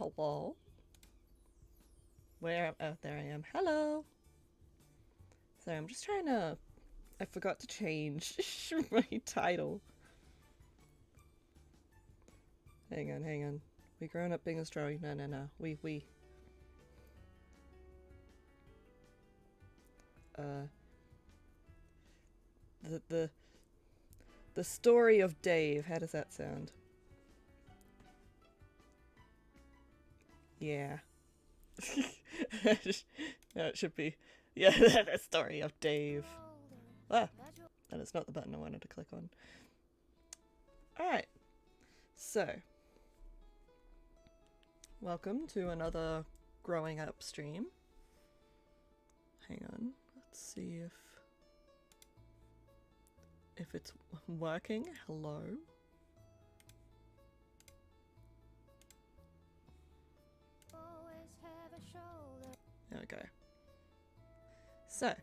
Hello? Where? Oh, there I am. Hello! Sorry, I'm just trying to... I forgot to change my title. Hang on, hang on. We grown up being Australian. No, no, no. We. Uh... The story of Dave. How does that sound? Yeah. No, it should be. Yeah, the story of Dave. Ah, that is not the button I wanted to click on. Alright. So. Welcome to another growing up stream. Hang on. Let's see if it's working. Hello. There we go. So,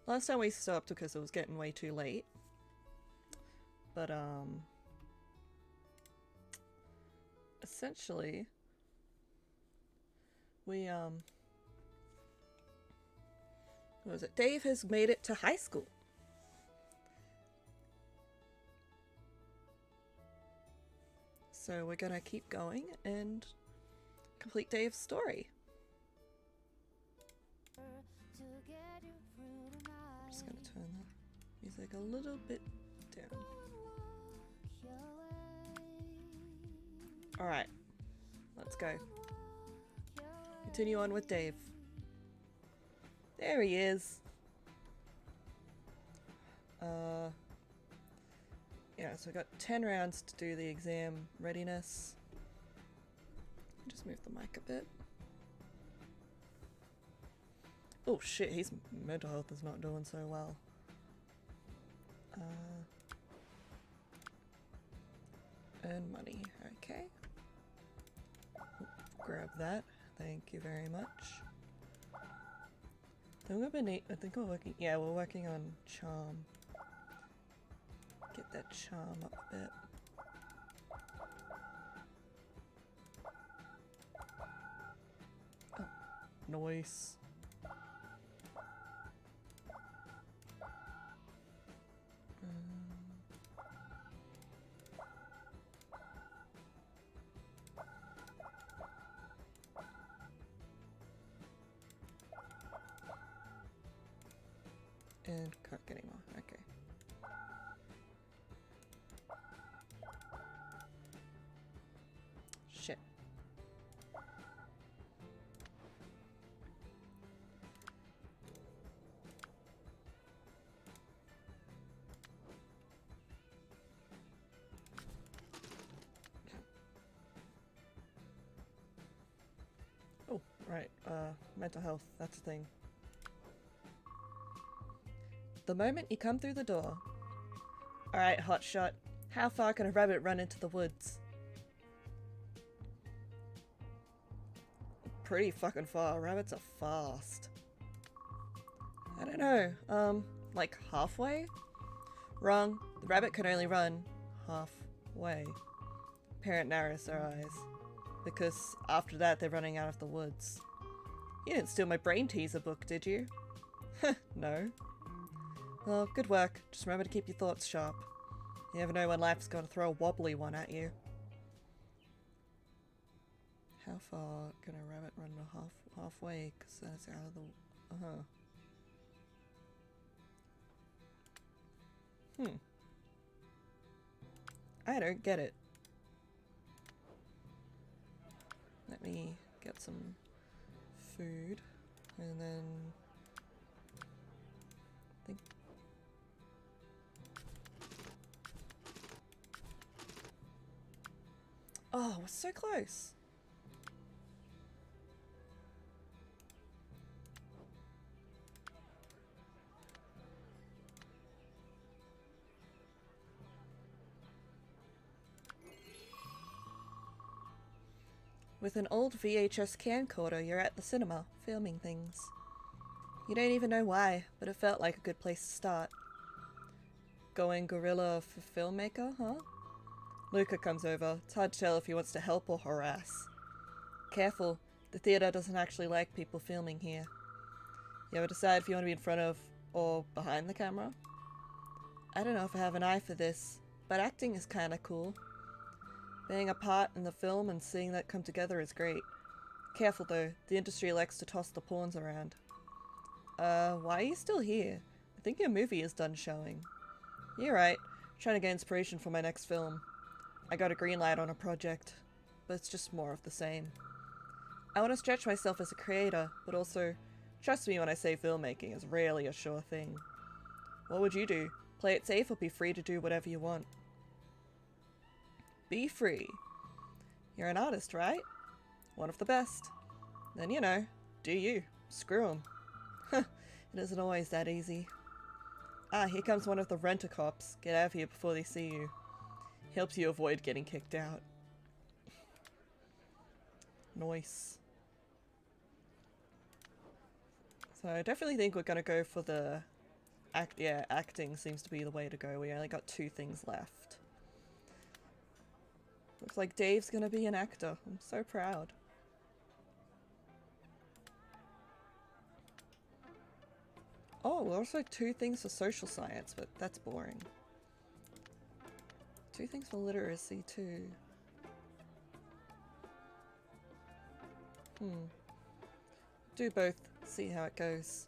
last time we stopped because it was getting way too late. But, essentially, we, what was it? Dave has made it to high school. So we're gonna keep going and complete Dave's story. I'm just gonna turn the music a little bit down. Alright, let's go. Continue on with Dave. There he is. Yeah, so I got 10 rounds to do the exam readiness. Just move the mic a bit. Oh shit, his mental health is not doing so well. Earn money, okay. Grab that, thank you very much. I think we're working, yeah, we're working on charm. Get that charm up a bit. Oh, nice. And can't get any more, okay. Shit. Oh, right, mental health, that's a thing. The moment you come through the door. Alright, hotshot. How far can a rabbit run into the woods? Pretty fucking far. Rabbits are fast. I don't know. Like halfway? Wrong. The rabbit can only run halfway. Parent narrows their eyes. Because after that they're running out of the woods. You didn't steal my brain teaser book, did you? No. Well, good work. Just remember to keep your thoughts sharp. You never know when life's going to throw a wobbly one at you. How far can a rabbit run to halfway? Because that's out of the... I don't get it. Let me get some food. And then... think... Oh, we're so close. With an old VHS camcorder, you're at the cinema, filming things. You don't even know why, but it felt like a good place to start. Going guerrilla for filmmaker, huh? Luca comes over. It's hard to tell if he wants to help or harass. Careful, the theatre doesn't actually like people filming here. You ever decide if you want to be in front of or behind the camera? I don't know if I have an eye for this, but acting is kinda cool. Being a part in the film and seeing that come together is great. Careful though, the industry likes to toss the pawns around. Why are you still here? I think your movie is done showing. You're right, trying to get inspiration for my next film. I got a green light on a project, but it's just more of the same. I want to stretch myself as a creator, but also, trust me when I say filmmaking is rarely a sure thing. What would you do? Play it safe or be free to do whatever you want? Be free. You're an artist, right? One of the best. Then, you know, do you. Screw 'em. It isn't always that easy. Ah, here comes one of the rent-a-cops. Get out of here before they see you. Helps you avoid getting kicked out. Nice. So I definitely think we're gonna go for the acting seems to be the way to go. We only got 2 things left. Looks like Dave's gonna be an actor. I'm so proud. Oh, also 2 things for social science, but that's boring. 2 things for literacy too. Do both, see how it goes.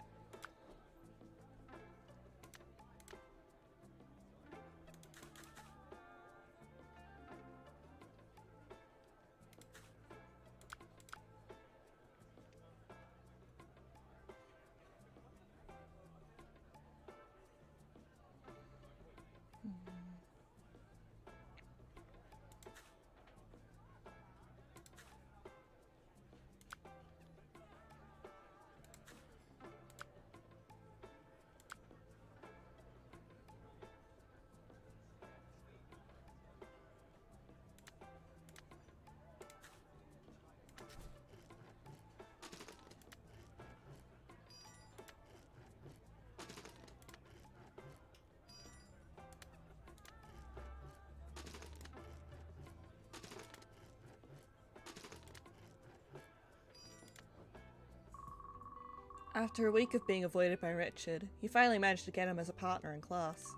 After a week of being avoided by Richard, you finally managed to get him as a partner in class.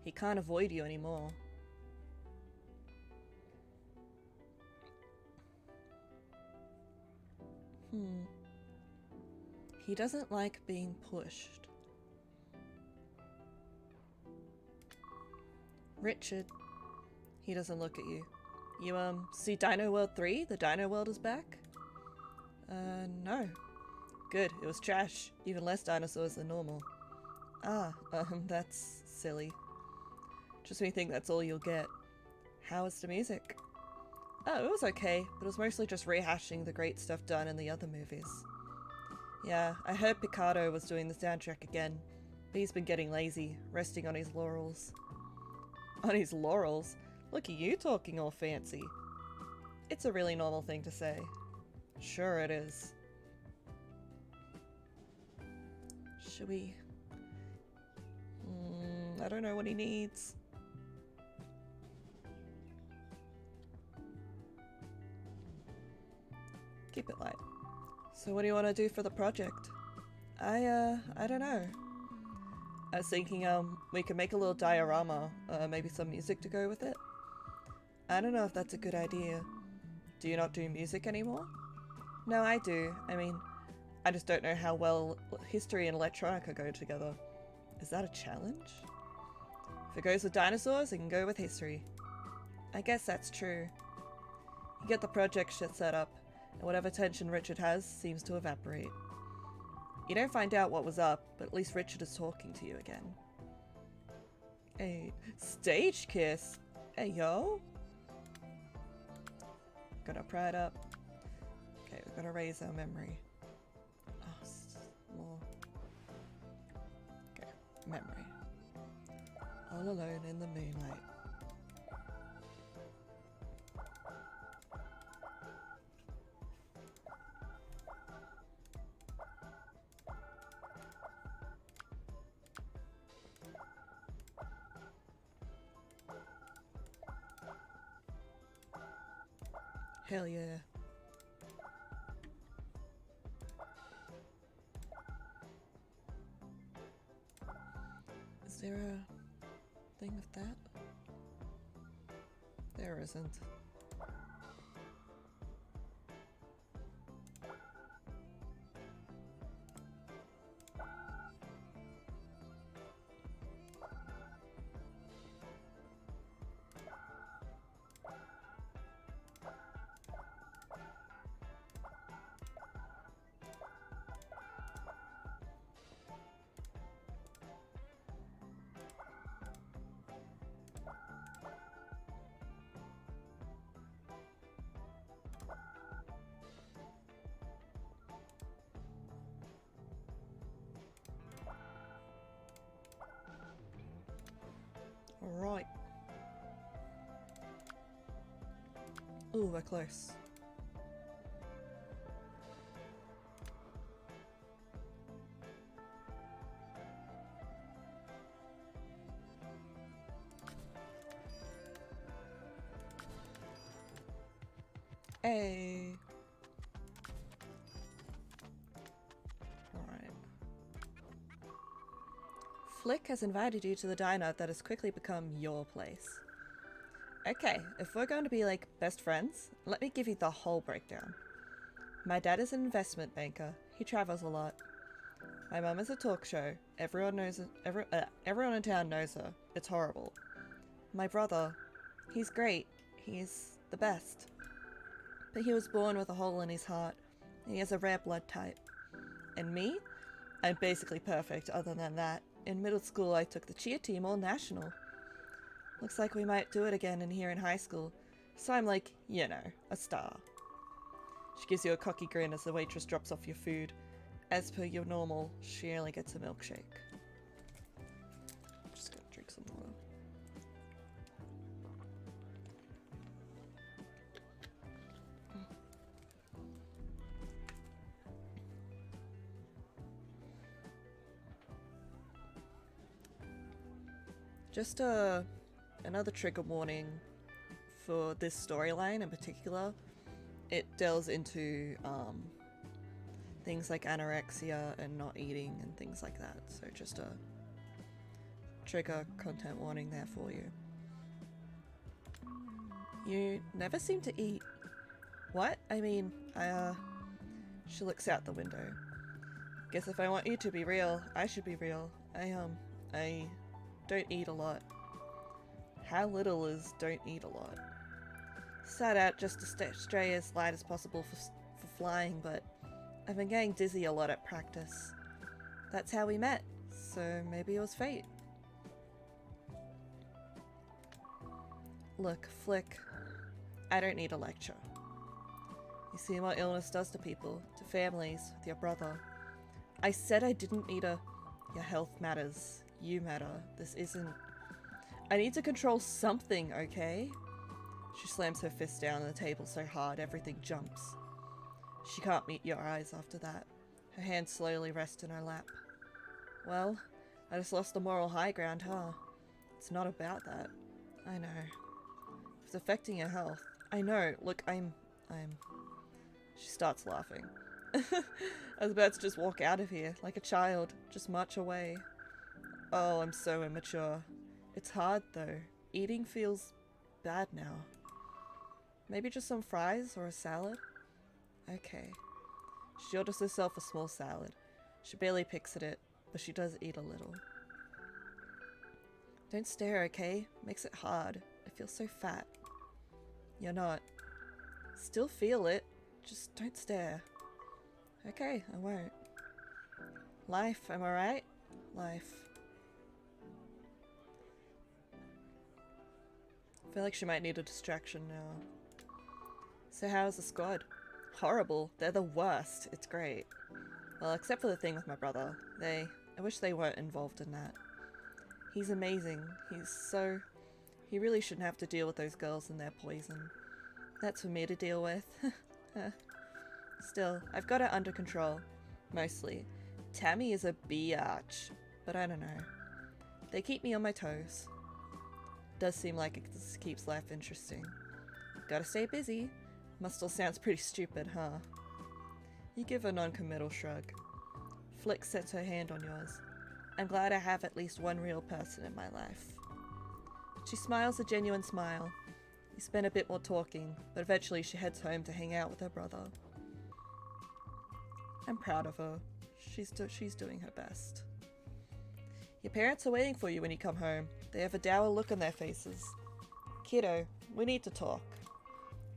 He can't avoid you anymore. He doesn't like being pushed. Richard. He doesn't look at you. You, see Dino World 3? The Dino World is back? No. Good, it was trash. Even less dinosaurs than normal. Ah, that's silly. Just when you think that's all you'll get. How was the music? Oh, it was okay, but it was mostly just rehashing the great stuff done in the other movies. Yeah, I heard Picardo was doing the soundtrack again, but he's been getting lazy, resting on his laurels. On his laurels? Look at you talking all fancy. It's a really normal thing to say. Sure it is. Should we... I don't know what he needs. Keep it light. So what do you want to do for the project? I don't know. I was thinking, we could make a little diorama, maybe some music to go with it. I don't know if that's a good idea. Do you not do music anymore? No, I do. I mean, I just don't know how well history and electronica go together. Is that a challenge? If it goes with dinosaurs, it can go with history. I guess that's true. You get the project shit set up, and whatever tension Richard has seems to evaporate. You don't find out what was up, but at least Richard is talking to you again. Hey, stage kiss? Hey, yo? Gotta pry it up. Okay, we're gonna raise our memory. More. Okay, memory. All alone in the moonlight. Hell yeah. Is there a thing of that? There isn't. Alright. Ooh, we're close. Hey. Alright. Flick has invited you to the diner that has quickly become your place. Okay, if we're going to be like best friends, let me give you the whole breakdown. My dad is an investment banker. He travels a lot. My mum is a talk show. Everyone knows it. Everyone in town knows her. It's horrible. My brother, he's great. He's the best. But he was born with a hole in his heart, and he has a rare blood type. And me? I'm basically perfect other than that. In middle school, I took the cheer team all national. Looks like we might do it again in here in high school. So I'm like, you know, a star. She gives you a cocky grin as the waitress drops off your food. As per your normal, she only gets a milkshake. Just gonna drink some water. Just another trigger warning for this storyline in particular. It delves into things like anorexia and not eating and things like that. So just a trigger content warning there for you. You never seem to eat. What? I mean, she looks out the window. Guess if I want you to be real, I should be real. I don't eat a lot. How little is don't eat a lot? Set out just to stay as light as possible for flying, but I've been getting dizzy a lot at practice. That's how we met, so maybe it was fate. Look, Flick, I don't need a lecture. You see what illness does to people, to families, with your brother. I said I didn't need your health matters. You matter. This isn't... I need to control something, okay? She slams her fist down on the table so hard everything jumps. She can't meet your eyes after that. Her hands slowly rest in her lap. Well, I just lost the moral high ground, huh? It's not about that. I know. It's affecting your health. I know. Look, I'm... She starts laughing. I was about to just walk out of here, like a child, just march away. Oh, I'm so immature. It's hard, though. Eating feels bad now. Maybe just some fries or a salad? Okay. She orders herself a small salad. She barely picks at it, but she does eat a little. Don't stare, okay? Makes it hard. I feel so fat. You're not. Still feel it. Just don't stare. Okay, I won't. Life, am I right? Life. I feel like she might need a distraction now. So how's the squad? Horrible. They're the worst. It's great. Well, except for the thing with my brother. I wish they weren't involved in that. He's amazing. He really shouldn't have to deal with those girls and their poison. That's for me to deal with. Still, I've got it under control. Mostly. Tammy is a biatch, but I don't know. They keep me on my toes. Does seem like it just keeps life interesting. Gotta stay busy. Must all sounds pretty stupid, huh? You give a non-committal shrug. Flick sets her hand on yours. I'm glad I have at least one real person in my life. She smiles a genuine smile. We spend a bit more talking, but eventually she heads home to hang out with her brother. I'm proud of her. She's doing her best. Your parents are waiting for you when you come home. They have a dour look on their faces. Kiddo, we need to talk.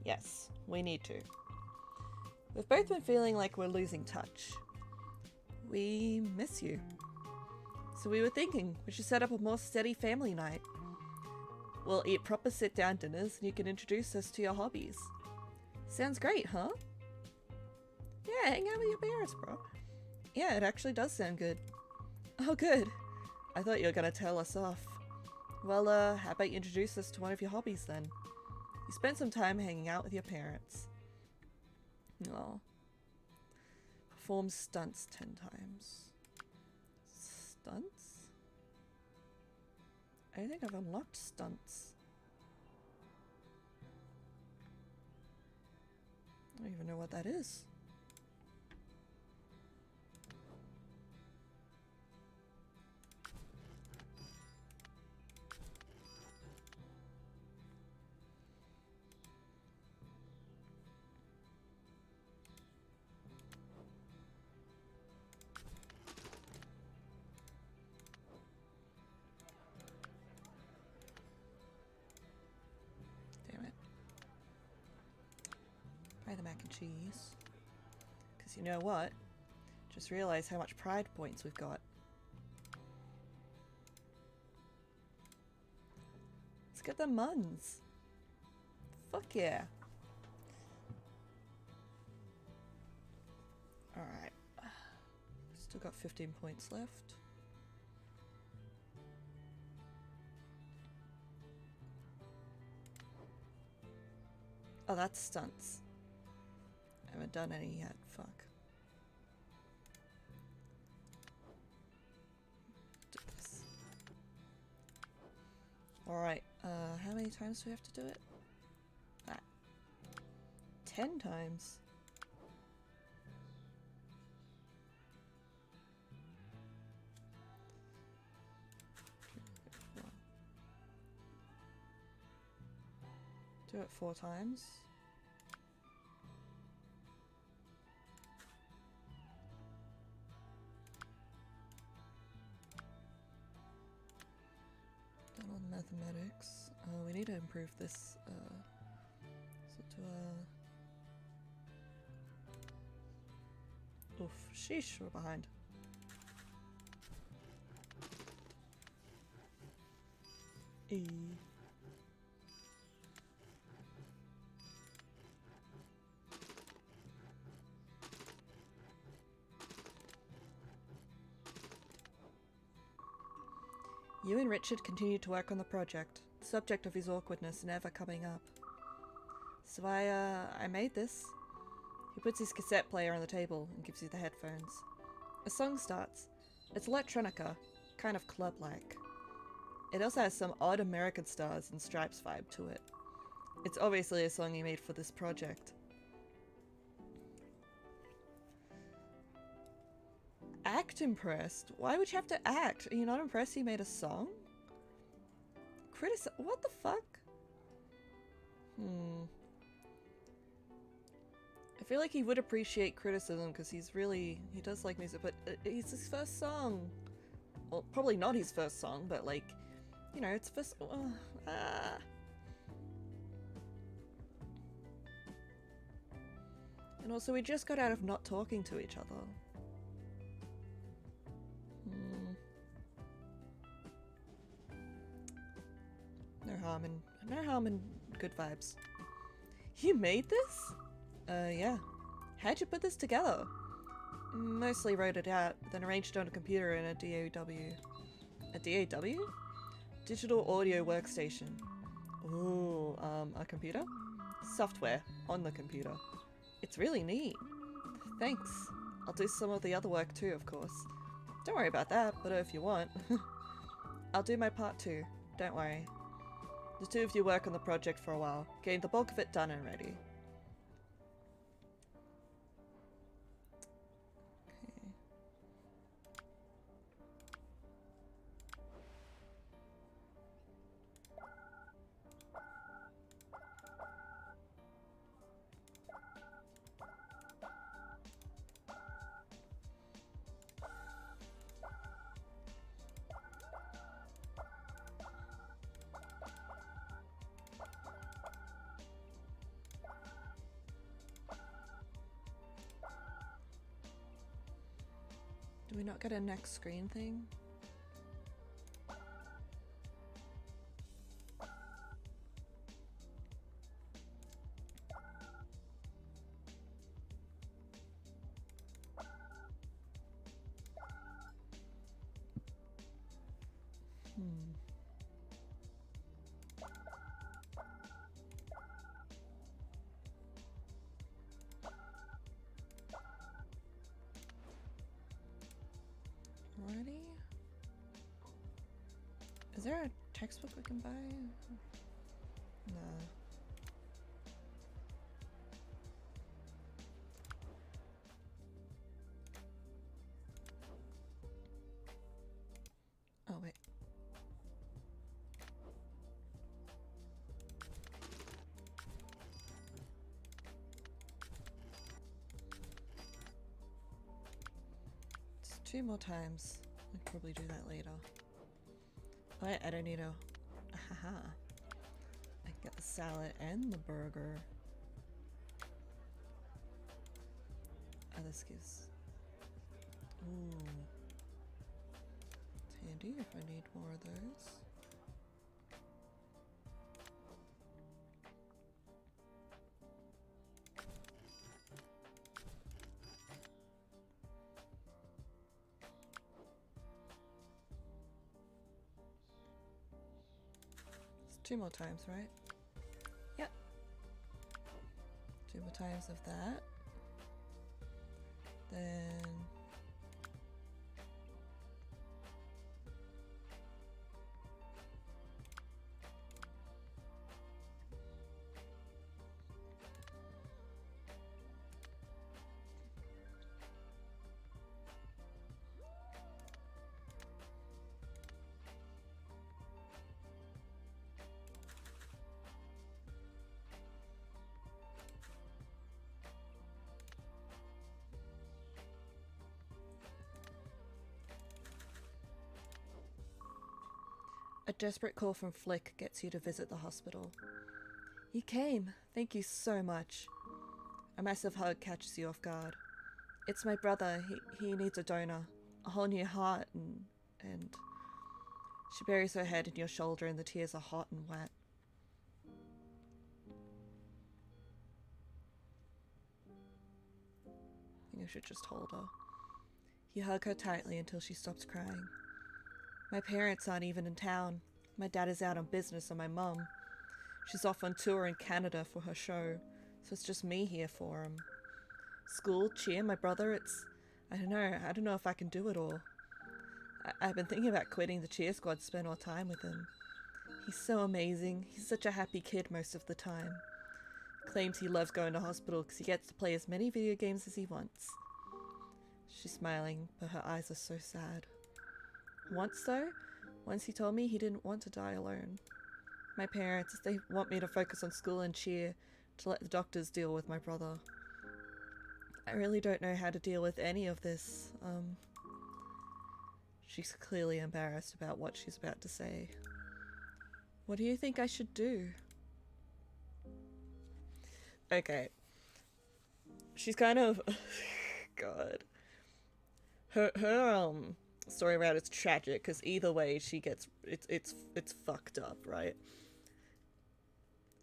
Yes, we need to. We've both been feeling like we're losing touch. We miss you. So we were thinking we should set up a more steady family night. We'll eat proper sit-down dinners and you can introduce us to your hobbies. Sounds great, huh? Yeah, hang out with your parents, bro. Yeah, it actually does sound good. Oh, good. I thought you were gonna tell us off. Well, how about you introduce us to one of your hobbies then? You spend some time hanging out with your parents. Aw. Perform stunts 10 times. Stunts? I don't think I've unlocked stunts. I don't even know what that is. The mac and cheese. Because you know what? Just realized how much pride points we've got. Let's get the muns. Fuck yeah. Alright. Still got 15 points left. Oh, that's stunts. I haven't done any yet. Fuck. Do this. Alright, how many times do we have to do it? 10 times. Do it 4 times. Done all the mathematics. We need to improve this. So to oof, sheesh, we're behind. E. You and Richard continue to work on the project, the subject of his awkwardness never coming up. So I made this. He puts his cassette player on the table and gives you the headphones. A song starts. It's electronica, kind of club-like. It also has some odd American Stars and Stripes vibe to it. It's obviously a song he made for this project. Act impressed? Why would you have to act? Are you not impressed he made a song? What the fuck? I feel like he would appreciate criticism because he does like music, but it's his first song. Well, probably not his first song, but like, you know, it's first. And also, we just got out of not talking to each other. No harm in good vibes. You made this? Yeah. How'd you put this together? Mostly wrote it out, then arranged it on a computer in a DAW. A DAW? Digital Audio Workstation. Ooh, a computer? Software on the computer. It's really neat. Thanks. I'll do some of the other work too, of course. Don't worry about that, but if you want. I'll do my part too. Don't worry. The two of you work on the project for a while, getting the bulk of it done and ready. Okay. Do we not get a next screen thing? Alrighty. Is there a textbook we can buy? No. Oh, wait. It's 2 more times. I can probably do that later. Oh, I don't need a... Haha. I can get the salad and the burger. Oh, this gives... Ooh. It's handy if I need more of those. It's 2 more times, right? Yep. 2 more times of that. Then... A desperate call from Flick gets you to visit the hospital. You came. Thank you so much. A massive hug catches you off guard. It's my brother. He needs a donor. A whole new heart and... She buries her head in your shoulder and the tears are hot and wet. I think I should just hold her. You hug her tightly until she stops crying. My parents aren't even in town. My dad is out on business and my mum. She's off on tour in Canada for her show, so it's just me here for him. School, cheer, my brother, it's... I don't know if I can do it all. I've been thinking about quitting the cheer squad to spend more time with him. He's so amazing. He's such a happy kid most of the time. Claims he loves going to hospital because he gets to play as many video games as he wants. She's smiling, but her eyes are so sad. Once he told me he didn't want to die alone. My parents, they want me to focus on school and cheer, to let the doctors deal with my brother. I really don't know how to deal with any of this. She's clearly embarrassed about what she's about to say. What do you think I should do? Okay. She's kind of... God. Her story around is tragic, because either way she gets... It's fucked up, right?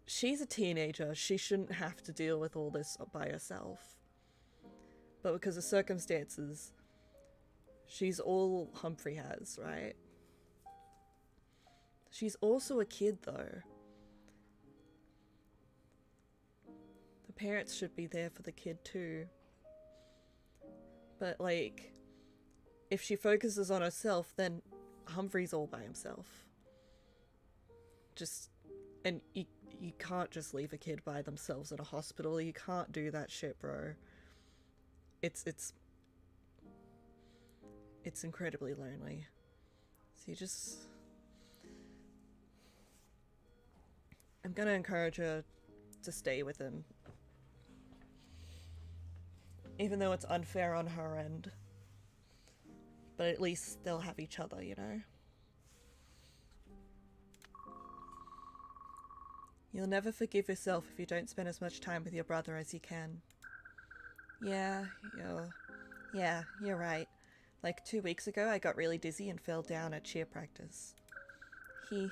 She's a teenager. She shouldn't have to deal with all this by herself. But because of circumstances, she's all Humphrey has, right? She's also a kid, though. The parents should be there for the kid, too. But, like, if she focuses on herself, then Humphrey's all by himself. And you can't just leave a kid by themselves in a hospital. You can't do that shit, bro. It's incredibly lonely. So you just... I'm gonna encourage her to stay with him. Even though it's unfair on her end. But at least they'll have each other, you know? You'll never forgive yourself if you don't spend as much time with your brother as you can. Yeah, you're right. Like 2 weeks ago, I got really dizzy and fell down at cheer practice. He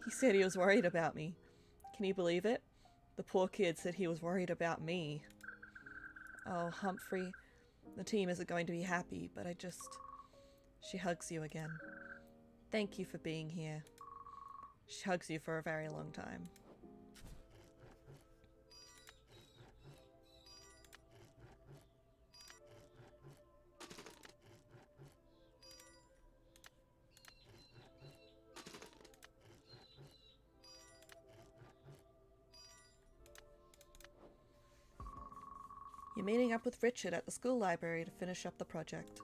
said he was worried about me. Can you believe it? The poor kid said he was worried about me. Oh, Humphrey, the team isn't going to be happy, but She hugs you again. Thank you for being here. She hugs you for a very long time. You're meeting up with Richard at the school library to finish up the project.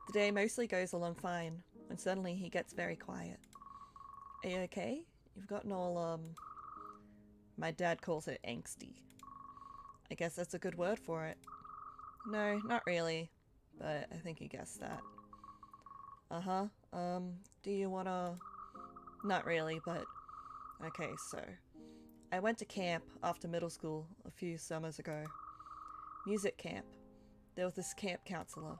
The day mostly goes along fine, when suddenly he gets very quiet. Are you okay? You've gotten all, my dad calls it angsty. I guess that's a good word for it. No, not really, but I think you guessed that. Uh-huh, do you wanna... Not really, but... Okay, so... I went to camp after middle school a few summers ago. Music camp. There was this camp counselor.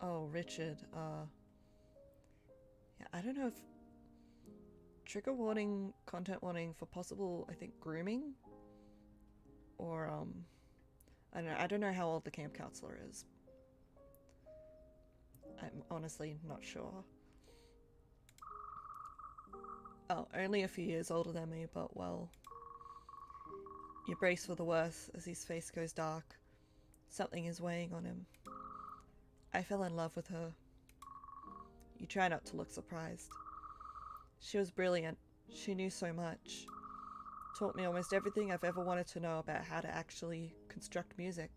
Oh, Richard, yeah, I don't know if... Trigger warning, content warning for possible, I think, grooming? Or, I don't know how old the camp counselor is. I'm honestly not sure. Oh, only a few years older than me, but well... You brace for the worst as his face goes dark. Something is weighing on him. I fell in love with her. You try not to look surprised. She was brilliant. She knew so much. Taught me almost everything I've ever wanted to know about how to actually construct music.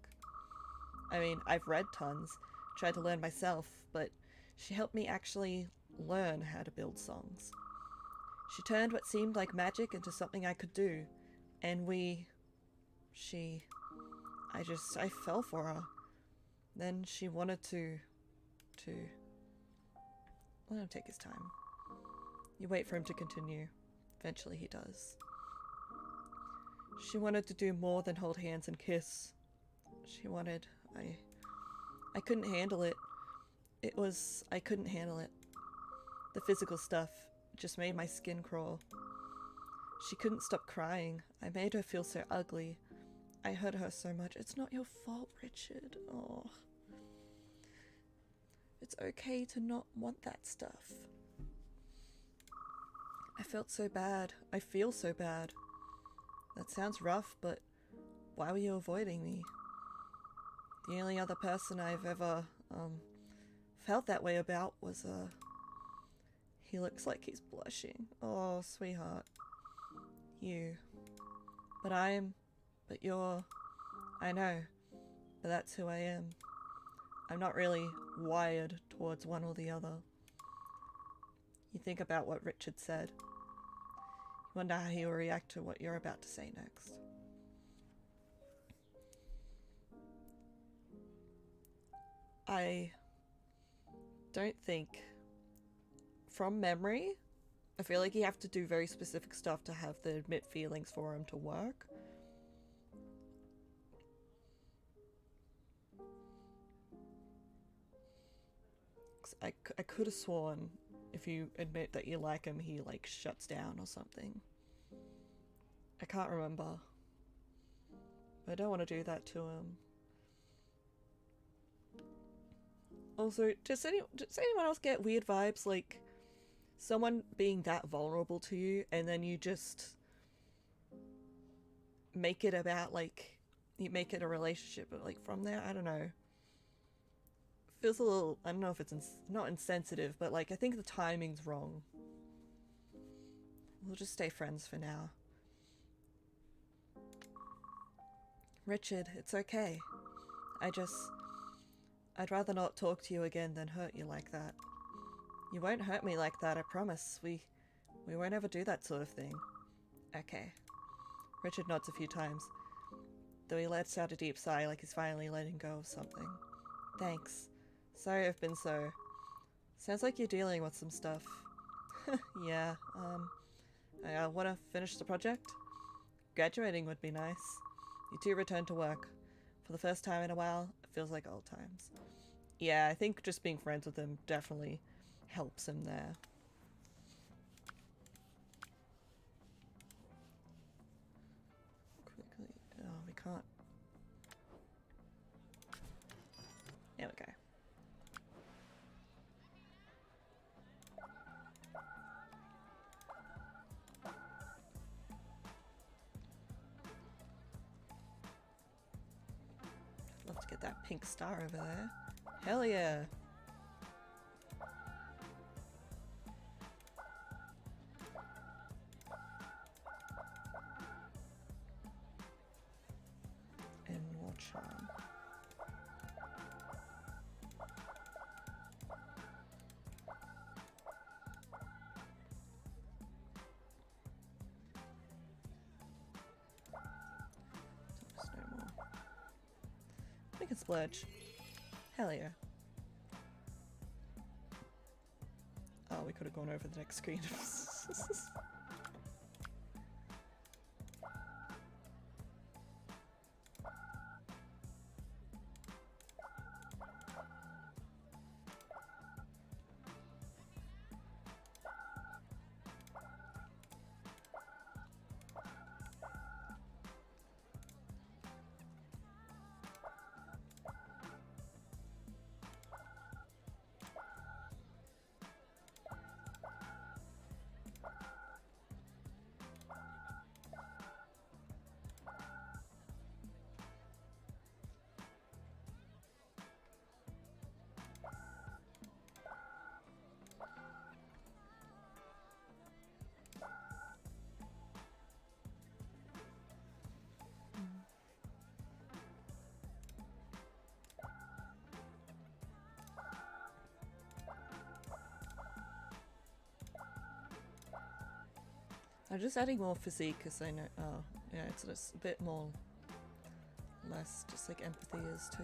I mean, I've read tons, tried to learn myself, but she helped me actually learn how to build songs. She turned what seemed like magic into something I could do, and I fell for her. Then she wanted to let him take his time. You wait for him to continue. Eventually he does. She wanted to do more than hold hands and kiss. She wanted... I couldn't handle it. I couldn't handle it. The physical stuff just made my skin crawl. She couldn't stop crying. I made her feel so ugly. I hurt her so much. It's not your fault, Richard. Oh. It's okay to not want that stuff. I felt so bad. I feel so bad. That sounds rough, but why were you avoiding me? The only other person I've ever, felt that way about was, he looks like he's blushing. Oh, sweetheart. You. But you're... I know. But that's who I am. I'm not really wired towards one or the other. You think about what Richard said. You wonder how he will react to what you're about to say next. I don't think, from memory, I feel like you have to do very specific stuff to have the admit feelings for him to work. I could have sworn if you admit that you like him, he like shuts down or something. I can't remember. I don't want to do that to him. Also, does anyone else get weird vibes like someone being that vulnerable to you and then you just make it about like, you make it a relationship, but like from there, I don't know. Feels a little, I don't know if it's not insensitive, but like I think the timing's wrong. We'll just stay friends for now. Richard, it's okay. I'd rather not talk to you again than hurt you like that. You won't hurt me like that, I promise. We won't ever do that sort of thing. Okay. Richard nods a few times, though he lets out a deep sigh like he's finally letting go of something. Thanks. Sorry I've been so... Sounds like you're dealing with some stuff. Yeah, I wanna finish the project? Graduating would be nice. You two return to work. For the first time in a while, it feels like old times. Yeah, I think just being friends with him definitely helps him there. Quickly. Oh, we can't. There we go. Love to get that pink star over there. Hell yeah. And more charm. There's no more. We can splurge. Hell yeah. Oh, we could have gone over the next screen. I'm just adding more physique because I know, oh, yeah, it's just a bit more, less, just like empathy is too.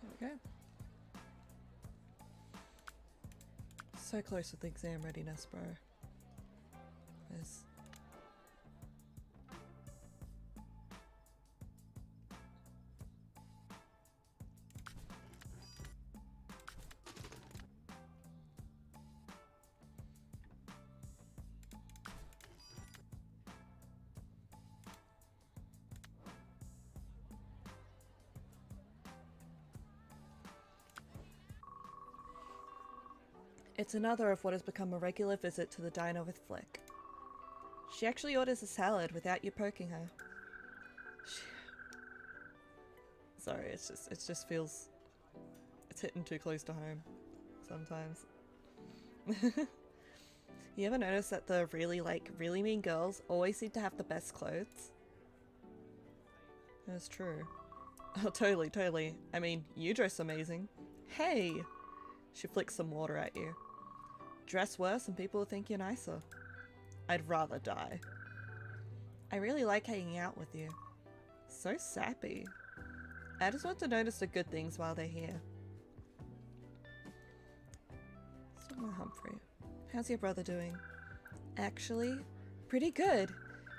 There we go. So close with the exam readiness, bro. Yes. It's another of what has become a regular visit to the diner with Flick. She actually orders a salad without you poking her. Sorry, it just feels... It's hitting too close to home sometimes. You ever notice that the really mean girls always seem to have the best clothes? That's true. Oh, totally, totally. I mean, you dress amazing. Hey! She flicks some water at you. Dress worse and people will think you're nicer. I'd rather die. I really like hanging out with you. So sappy. I just want to notice the good things while they're here. So Humphrey, how's your brother doing? Actually, pretty good.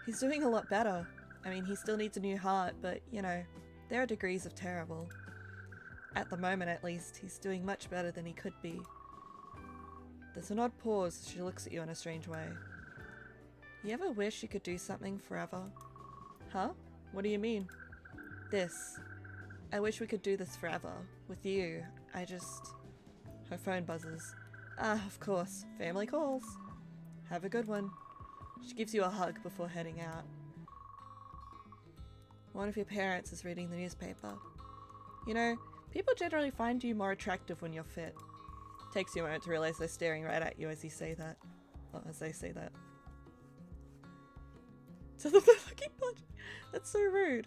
He's doing a lot better. I mean, he still needs a new heart, but, you know, there are degrees of terrible. At the moment, at least, he's doing much better than he could be. There's an odd pause as she looks at you in a strange way. You ever wish you could do something forever? Huh? What do you mean? This. I wish we could do this forever. With you. I just... Her phone buzzes. Ah, of course. Family calls. Have a good one. She gives you a hug before heading out. One of your parents is reading the newspaper. You know, people generally find you more attractive when you're fit. Takes you a moment to realize they're staring right at you as you say that. Or as they say that. To the fucking punch! That's so rude.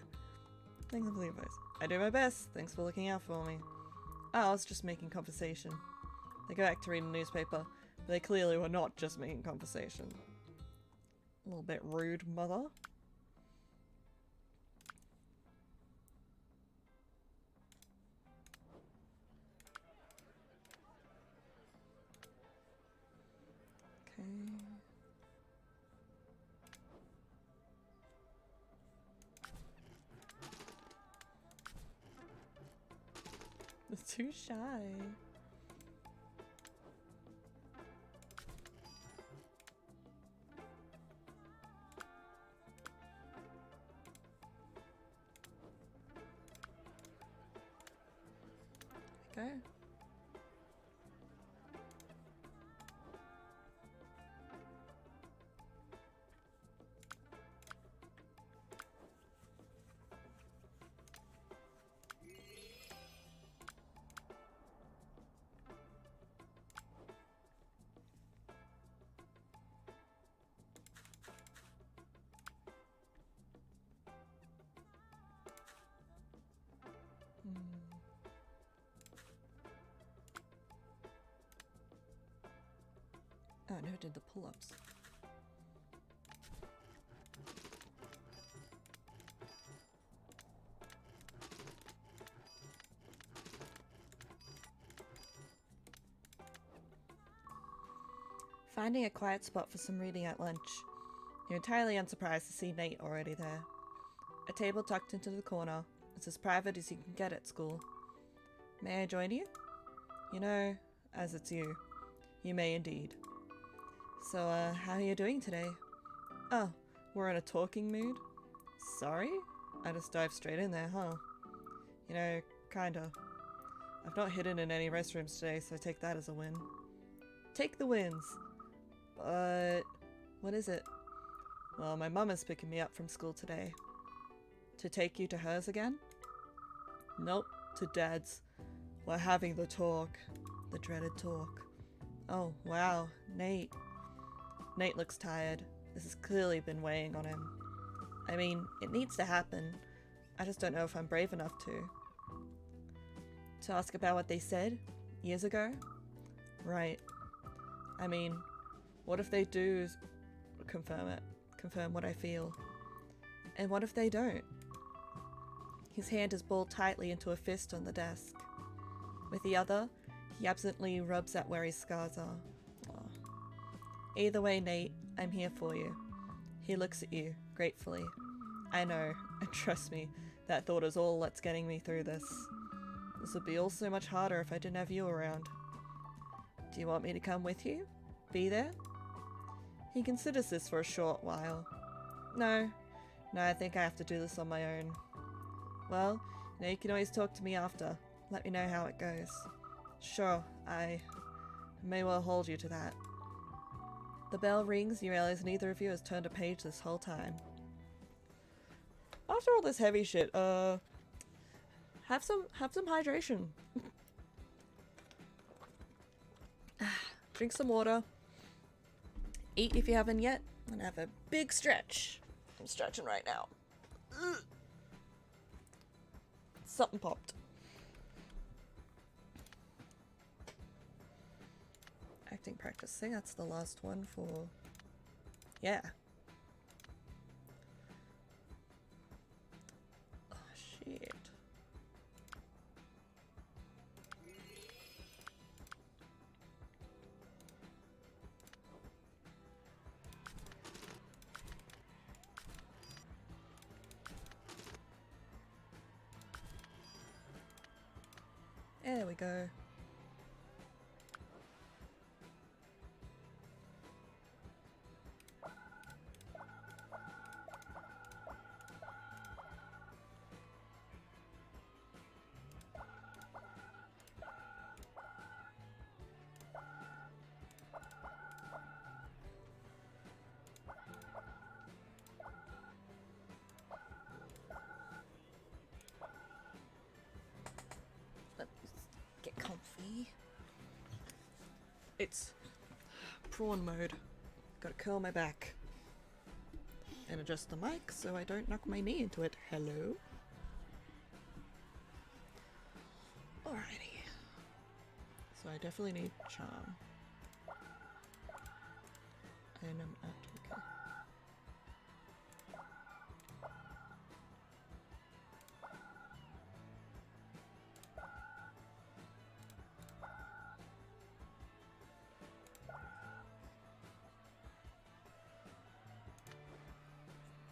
Thanks for the advice. I do my best. Thanks for looking out for me. Oh, I was just making conversation. They go back to reading the newspaper, but they clearly were not just making conversation. A little bit rude, mother. Too shy. Okay. Oh, I never did the pull-ups. Finding a quiet spot for some reading at lunch. You're entirely unsurprised to see Nate already there. A table tucked into the corner. It's as private as you can get at school. May I join you? You know, as it's you. You may indeed. So, how are you doing today? Oh, we're in a talking mood? Sorry? I just dived straight in there, huh? You know, kinda. I've not hidden in any restrooms today, so I take that as a win. Take the wins! But... what is it? Well, my mum is picking me up from school today. To take you to hers again? Nope, to Dad's. We're having the talk. The dreaded talk. Oh, wow, Nate. Nate looks tired. This has clearly been weighing on him. I mean, it needs to happen. I just don't know if I'm brave enough to. To ask about what they said years ago? Right. I mean, what if they do confirm it? Confirm what I feel? And what if they don't? His hand is balled tightly into a fist on the desk. With the other, he absently rubs at where his scars are. Oh. Either way, Nate, I'm here for you. He looks at you, gratefully. I know, and trust me, that thought is all that's getting me through this. This would be all so much harder if I didn't have you around. Do you want me to come with you? Be there? He considers this for a short while. No, I think I have to do this on my own. Well, you can always talk to me after. Let me know how it goes. Sure, I may well hold you to that. The bell rings and you realize neither of you has turned a page this whole time. After all this heavy shit, have some hydration. Drink some water. Eat if you haven't yet, and have a big stretch. I'm stretching right now. Ugh. Something popped. Acting practice. I think that's the last one for... yeah. Oh, shit. There we go. Get comfy. It's prawn mode. Gotta curl my back. And adjust the mic so I don't knock my knee into it. Hello? Alrighty. So I definitely need charm. And I'm at okay.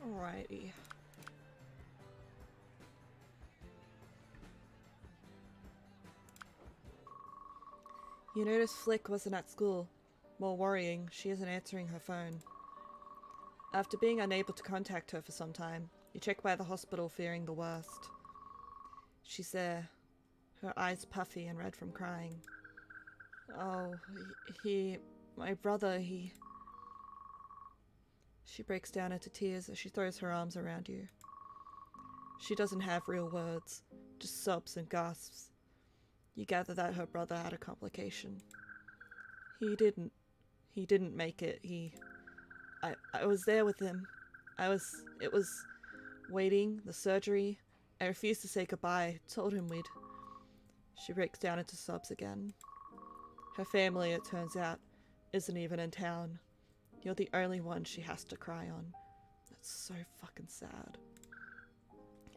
Alrighty. You notice Flick wasn't at school. More worrying, she isn't answering her phone. After being unable to contact her for some time, you check by the hospital fearing the worst. She's there, her eyes puffy and red from crying. Oh, my brother, She breaks down into tears as she throws her arms around you. She doesn't have real words, just sobs and gasps. You gather that her brother had a complication. He didn't make it. I was there with him. It was waiting, the surgery. I refused to say goodbye, told him we'd. She breaks down into sobs again. Her family, it turns out, isn't even in town. You're the only one she has to cry on. That's so fucking sad.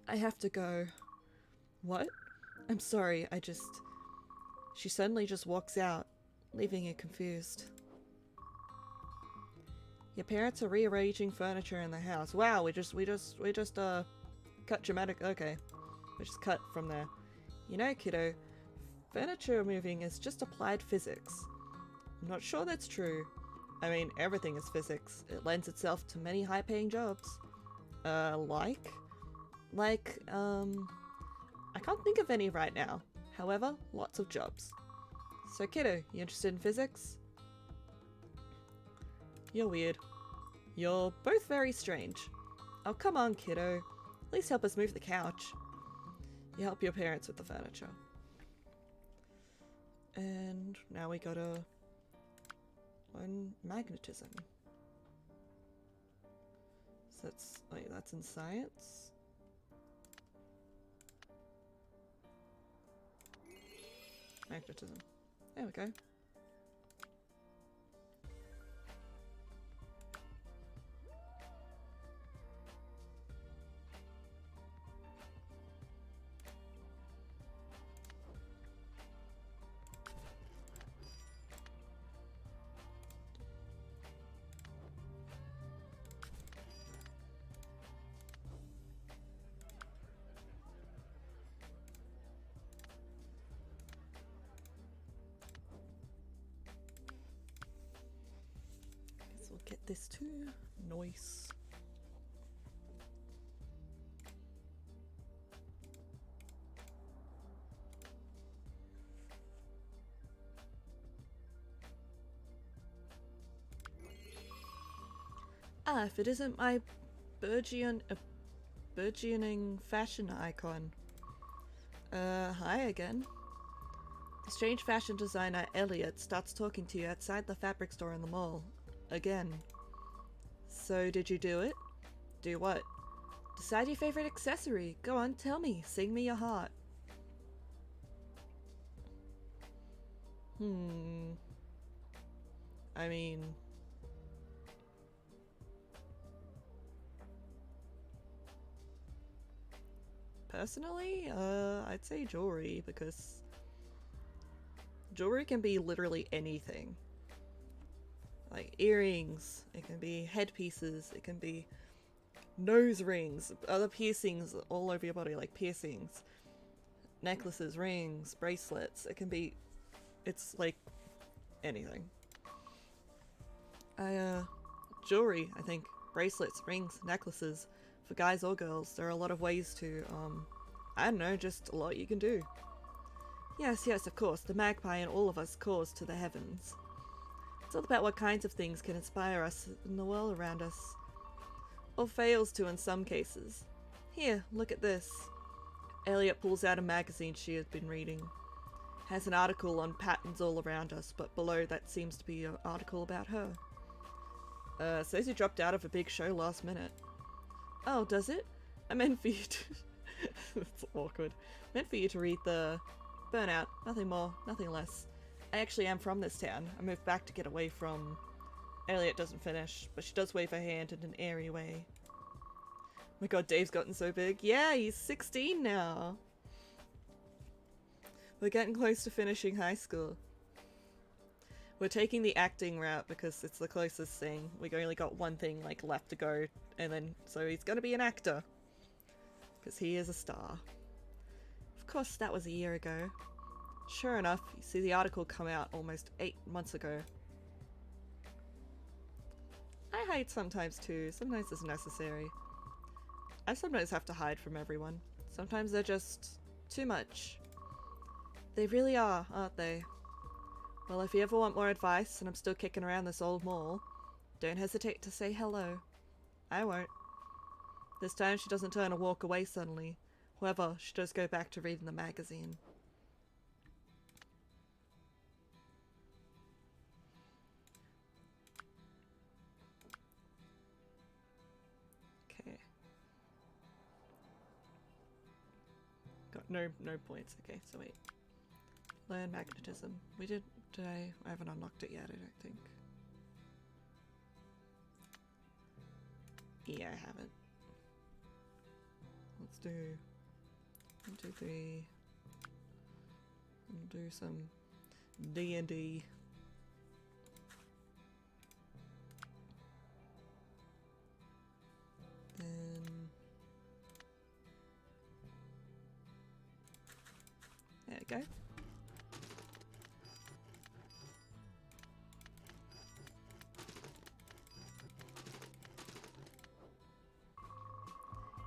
I have to go. What? I'm sorry, She suddenly just walks out, leaving you confused. Your parents are rearranging furniture in the house. Wow, we just cut dramatic. Okay, we just cut from there. You know, kiddo, furniture moving is just applied physics. I'm not sure that's true. I mean, everything is physics. It lends itself to many high-paying jobs. I can't think of any right now. However, lots of jobs. So, kiddo, you interested in physics? You're weird. You're both very strange. Oh, come on, kiddo. At least help us move the couch. You help your parents with the furniture. And now we gotta learn magnetism. So that's in science. Magnetism. There we go. We'll get this too. Nice. Ah, if it isn't my burgeoning fashion icon. Hi again. The strange fashion designer Elliot starts talking to you outside the fabric store in the mall. Again. So did you do it? Do what? Decide your favorite accessory. Go on, tell me. Sing me your heart. I mean... Personally, I'd say jewelry, because jewelry can be literally anything. Like earrings, it can be headpieces, it can be nose rings, other piercings all over your body, like piercings, necklaces, rings, bracelets. It's like anything. Jewelry, I think, bracelets, rings, necklaces, for guys or girls, there are a lot of ways to, I don't know, just a lot you can do. Yes, of course, the magpie and all of us calls to the heavens. It's all about what kinds of things can inspire us in the world around us. Or fails to in some cases. Here, look at this. Elliot pulls out a magazine she has been reading. Has an article on patterns all around us, but below that seems to be an article about her. Says you dropped out of a big show last minute. Oh, does it? I meant for you to... That's awkward. Meant for you to read the... Burnout. Nothing more, nothing less. I actually am from this town. I moved back to get away from... Elliot doesn't finish, but she does wave her hand in an airy way. Oh my god, Dave's gotten so big. Yeah, he's 16 now. We're getting close to finishing high school. We're taking the acting route because it's the closest thing. We only got one thing like left to go, and then so he's gonna be an actor because he is a star. Of course, that was a year ago. Sure enough, you see the article come out almost 8 months ago. I hide sometimes too. Sometimes it's necessary. I sometimes have to hide from everyone. Sometimes they're just too much. They really are, aren't they? Well, if you ever want more advice and I'm still kicking around this old mall, don't hesitate to say hello. I won't. This time she doesn't turn and walk away suddenly. However, she does go back to reading the magazine. Okay. Got no points. Okay, so wait. Learn magnetism. Did I haven't unlocked it yet, I don't think. Yeah, I haven't. Let's do 1, 2, 3. We'll do some D&D. Then there we go.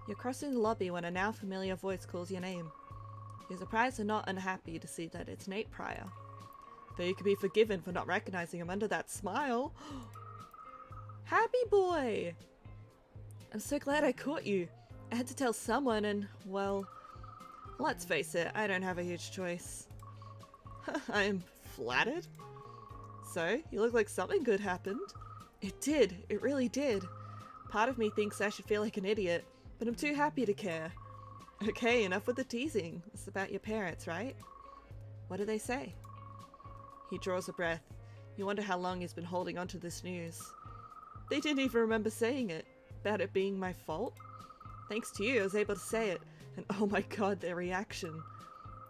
You're crossing the lobby when a now familiar voice calls your name. You're surprised and not unhappy to see that it's Nate Pryor. Though you could be forgiven for not recognizing him under that smile. Happy boy! I'm so glad I caught you. I had to tell someone and, well, let's face it, I don't have a huge choice. I am flattered. So, you look like something good happened. It did. It really did. Part of me thinks I should feel like an idiot, but I'm too happy to care. Okay, enough with the teasing. It's about your parents, right? What do they say? He draws a breath. You wonder how long he's been holding on to this news. They didn't even remember saying it. About it being my fault. Thanks to you, I was able to say it. And oh my god, their reaction.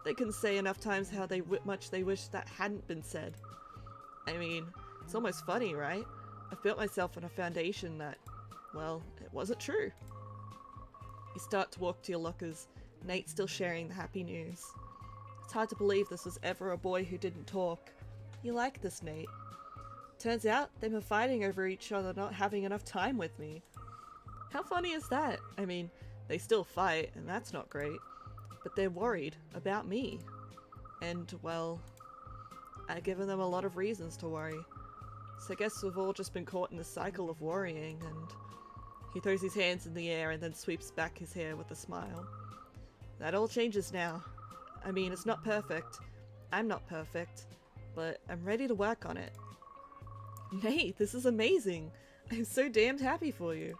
They couldn't say enough times how much they wish that hadn't been said. I mean, it's almost funny, right? I've built myself on a foundation that, well, it wasn't true. You start to walk to your lockers, Nate still sharing the happy news. It's hard to believe this was ever a boy who didn't talk. You like this, Nate. Turns out they've been fighting over each other not having enough time with me. How funny is that? I mean, they still fight, and that's not great. But they're worried about me. And, well, I've given them a lot of reasons to worry. So I guess we've all just been caught in this cycle of worrying, and he throws his hands in the air and then sweeps back his hair with a smile. That all changes now. I mean, it's not perfect. I'm not perfect. But I'm ready to work on it. Nate, this is amazing. I'm so damned happy for you.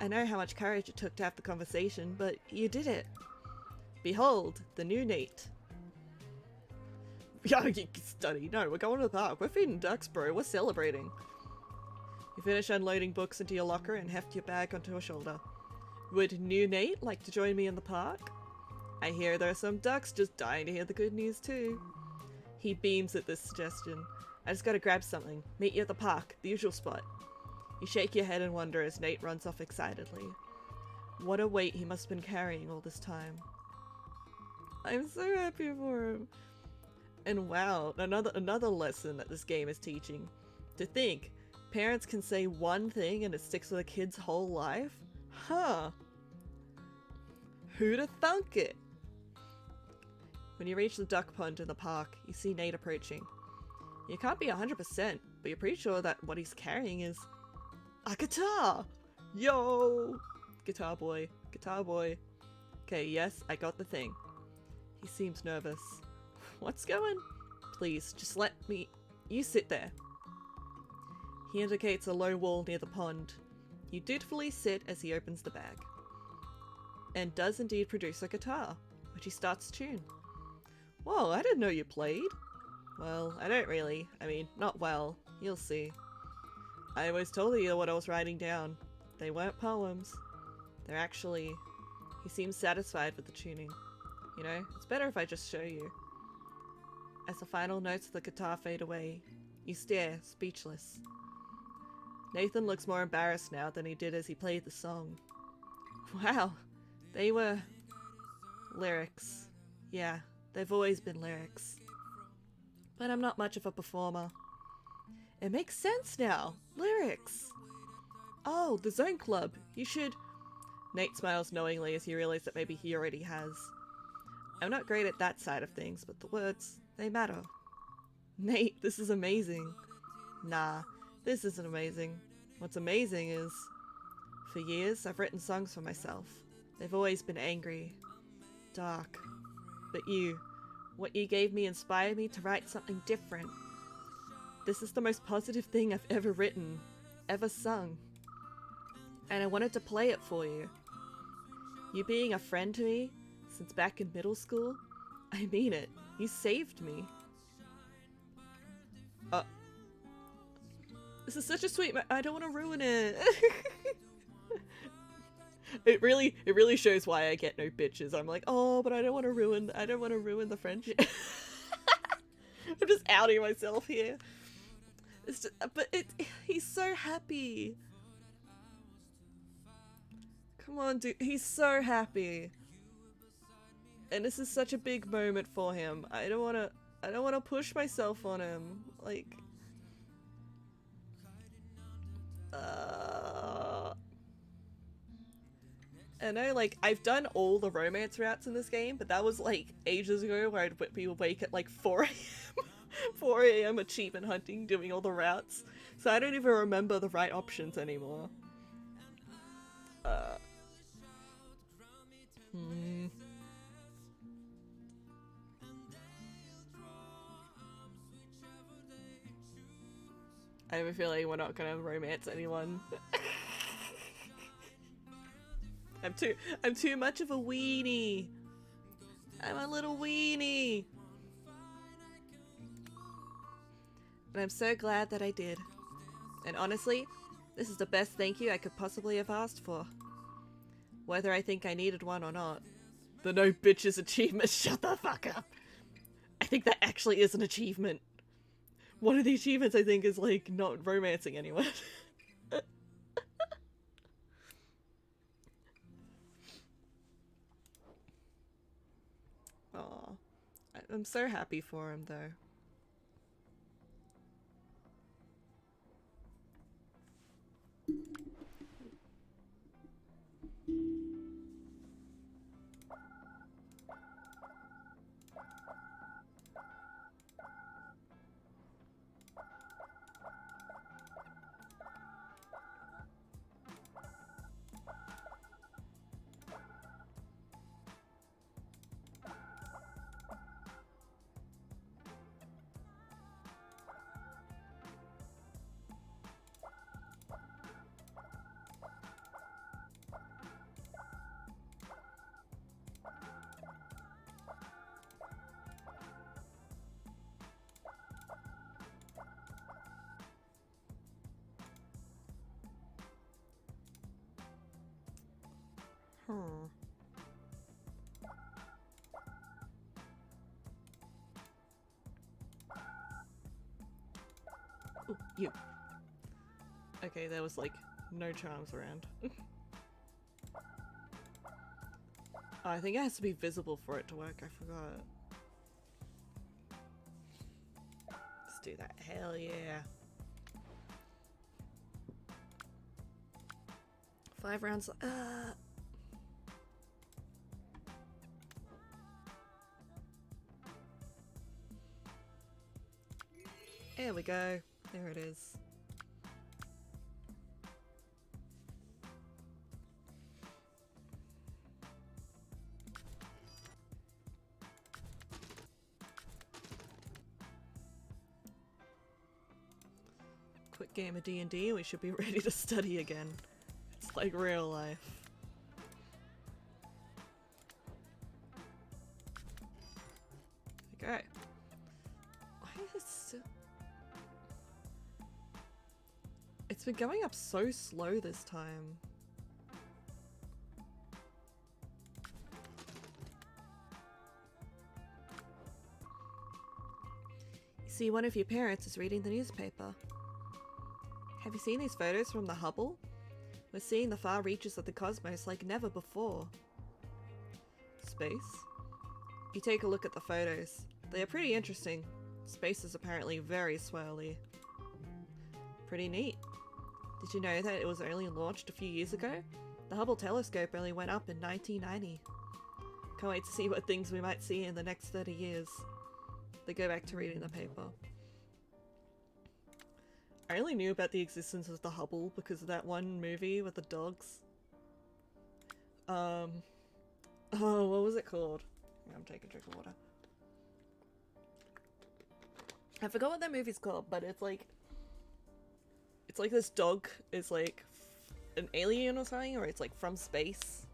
I know how much courage it took to have the conversation, but you did it. Behold, the new Nate. Yeah, you study. No, we're going to the park. We're feeding ducks, bro. We're celebrating. You finish unloading books into your locker and heft your bag onto a shoulder. Would new Nate like to join me in the park? I hear there are some ducks just dying to hear the good news too. He beams at this suggestion. I just gotta grab something. Meet you at the park, the usual spot. You shake your head in wonder as Nate runs off excitedly. What a weight he must have been carrying all this time. I'm so happy for him. And wow, another lesson that this game is teaching. To think, parents can say one thing and it sticks with a kid's whole life? Huh. Who'da thunk it? When you reach the duck pond in the park, you see Nate approaching. You can't be 100%, but you're pretty sure that what he's carrying is a guitar! Yo! Guitar boy. Guitar boy. Okay, yes, I got the thing. He seems nervous. What's going? Please, just let me... You sit there. He indicates a low wall near the pond. You dutifully sit as he opens the bag. And does indeed produce a guitar, which he starts to tune. Whoa, I didn't know you played. Well, I don't really. I mean, not well. You'll see. I always told you what I was writing down. They weren't poems. They're actually... He seems satisfied with the tuning. You know, it's better if I just show you. As the final notes of the guitar fade away, you stare, speechless. Nathan looks more embarrassed now than he did as he played the song. Wow, they were... lyrics. Yeah, They've always been lyrics. But I'm not much of a performer. It makes sense now. Lyrics. Oh, the Zone Club. You should... Nate smiles knowingly as he realizes that maybe he already has. I'm not great at that side of things, but the words, they matter. Nate, this is amazing. Nah, this isn't amazing. What's amazing is, for years, I've written songs for myself. They've always been angry, dark. But you, what you gave me inspired me to write something different. This is the most positive thing I've ever written, ever sung. And I wanted to play it for you. You being a friend to me, since back in middle school, I mean it. You saved me. This is such a sweet I don't want to ruin it. It really shows why I get no bitches. I'm like, oh, but I don't want to ruin the friendship. I'm just outing myself here. It's just, but he's so happy. Come on, dude. He's so happy. And this is such a big moment for him. I don't want to push myself on him. Like I know, like, I've done all the romance routes in this game, but that was like ages ago where I'd be awake at like 4 a.m. 4 a.m. achievement hunting, doing all the routes. So I don't even remember the right options anymore. I have a feeling we're not gonna romance anyone. I'm too much of a weenie. I'm a little weenie. And I'm so glad that I did. And honestly, this is the best thank you I could possibly have asked for. Whether I think I needed one or not. The no bitches achievement, shut the fuck up. I think that actually is an achievement. One of the achievements I think is like not romancing anyone. Aw. I'm so happy for him though. Ooh, you. Okay, there was like no charms around. Oh, I think it has to be visible for it to work, I forgot. Let's do that, hell yeah. 5 rounds, There we go. There it is. Quick game of D&D and we should be ready to study again. It's like real life. Okay. Why is it so... It's been going up so slow this time. You see, one of your parents is reading the newspaper. Have you seen these photos from the Hubble? We're seeing the far reaches of the cosmos like never before. Space? You take a look at the photos. They are pretty interesting. Space is apparently very swirly. Pretty neat. Did you know that it was only launched a few years ago? The Hubble telescope only went up in 1990. Can't wait to see what things we might see in the next 30 years. They go back to reading the paper. I only knew about the existence of the Hubble because of that one movie with the dogs. Oh, what was it called? I'm taking a drink of water. I forgot what that movie's called, but it's like this dog is like an alien or something, or it's like from space.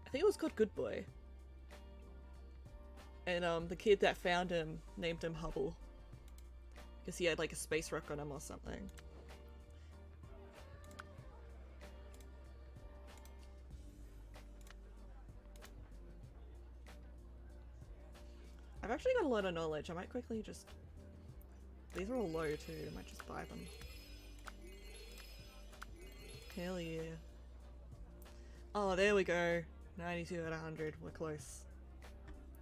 I think it was called Good Boy. And the kid that found him named him Hubble. Because he had like a space rock on him or something. I've actually got a lot of knowledge. I might quickly just... These are all low too. I might just buy them. Hell yeah. Oh, there we go. 92 out of 100. We're close.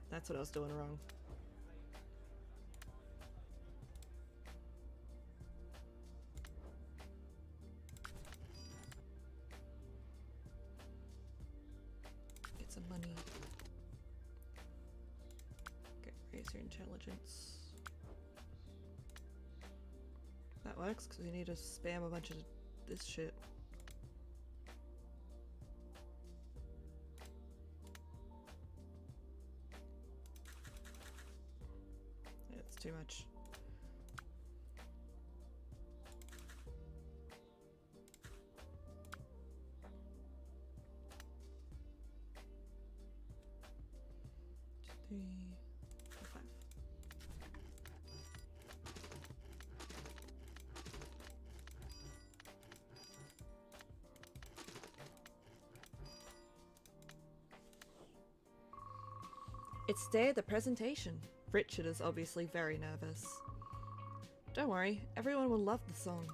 That's what I was doing wrong. Get some money. Okay, raise your intelligence. That works because we need to spam a bunch of this shit. Yeah, it's too much. Three, four, five. It's day of the presentation. Richard is obviously very nervous. Don't worry, everyone will love the song.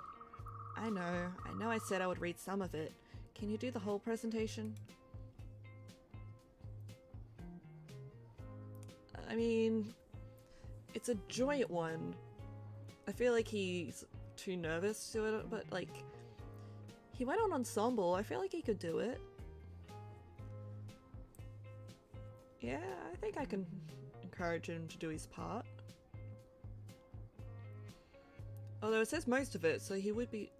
I know I said I would read some of it. Can you do the whole presentation? I mean, it's a joint one. I feel like he's too nervous to it, but like, he went on ensemble. I feel like he could do it. Yeah, I think I can encourage him to do his part. Although it says most of it, so he would be...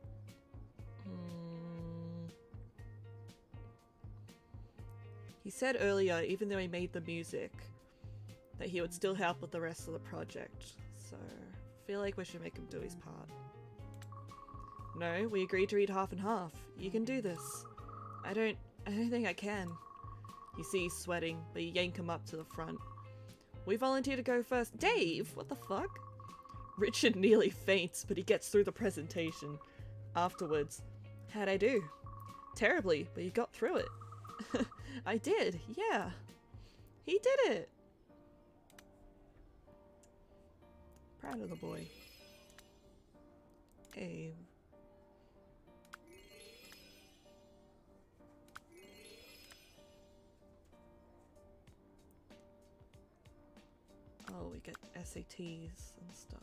He said earlier, even though he made the music, that he would still help with the rest of the project. So, I feel like we should make him do his part. No, we agreed to read half and half. You can do this. I don't think I can. You see he's sweating, but you yank him up to the front. We volunteer to go first. Dave! What the fuck? Richard nearly faints, but he gets through the presentation. Afterwards, how'd I do? Terribly, but you got through it. I did, yeah. He did it! Proud of the boy. Hey. Oh, we get SATs and stuff.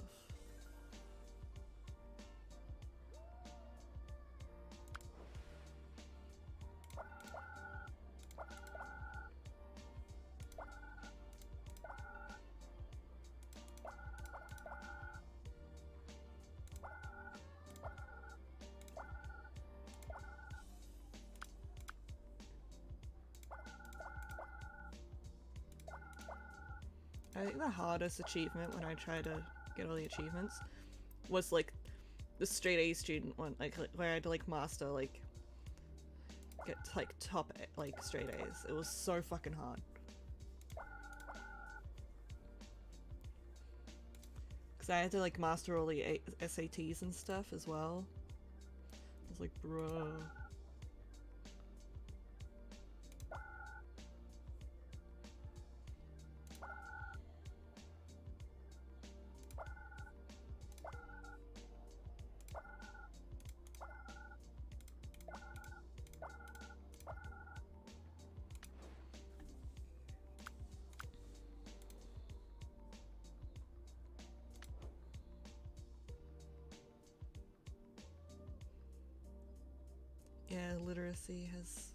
I think the hardest achievement when I tried to get all the achievements was like the straight A student one, like where I had to like master, like get like top like straight A's. It was so fucking hard. Cause I had to like master all the SATs and stuff as well. I was like, bruh. see his...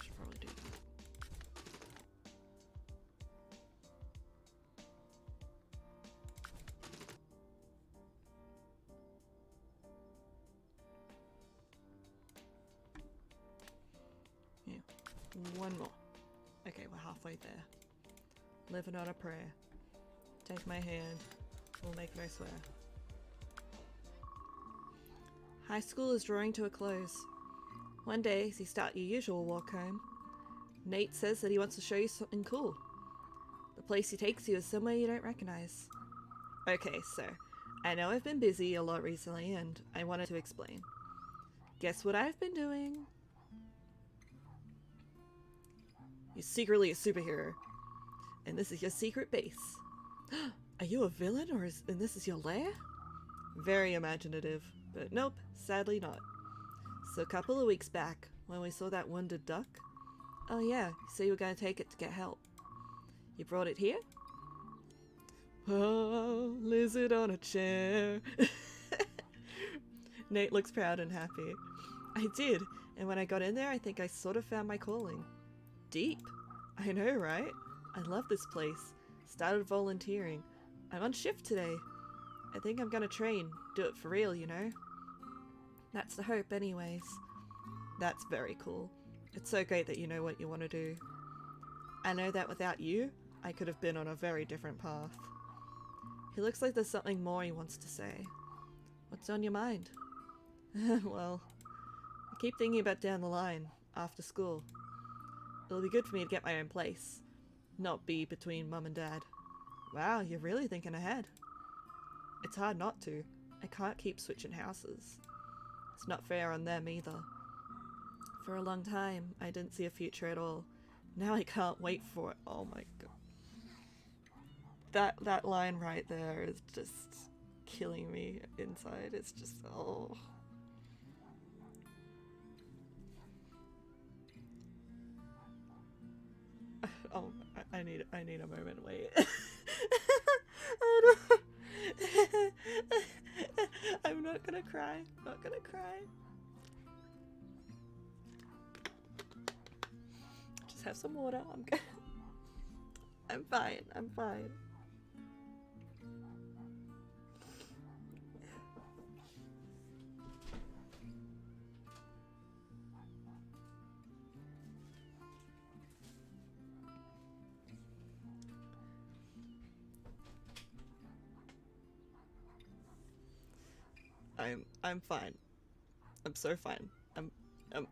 Should probably do that. Yeah, one more. Okay, we're halfway there. Living on a prayer. Take my hand. We'll make it, I swear. High school is drawing to a close. One day, as you start your usual walk home, Nate says that he wants to show you something cool. The place he takes you is somewhere you don't recognize. Okay, so, I know I've been busy a lot recently, and I wanted to explain. Guess what I've been doing? You're secretly a superhero. And this is your secret base. Are you a villain, and this is your lair? Very imaginative, but nope, sadly not. So a couple of weeks back, when we saw that wounded duck, oh yeah, you said you were going to take it to get help. You brought it here? Oh, lizard on a chair. Nate looks proud and happy. I did, and when I got in there, I think I sort of found my calling. Deep. I know, right? I love this place. Started volunteering. I'm on shift today. I think I'm gonna train. Do it for real, you know? That's the hope anyways. That's very cool. It's so great that you know what you want to do. I know that without you, I could have been on a very different path. He looks like there's something more he wants to say. What's on your mind? Well, I keep thinking about down the line, after school. It'll be good for me to get my own place. Not be between mum and dad. Wow, you're really thinking ahead. It's hard not to. I can't keep switching houses. It's not fair on them either. For a long time, I didn't see a future at all. Now I can't wait for it. Oh my god. That line right there is just killing me inside. It's just, oh. Oh, I need a moment. Wait. Oh, no. I'm not gonna cry. Not gonna cry. Just have some water. I'm good. I'm fine. I'm fine. I'm fine. I'm so fine. I'm I'm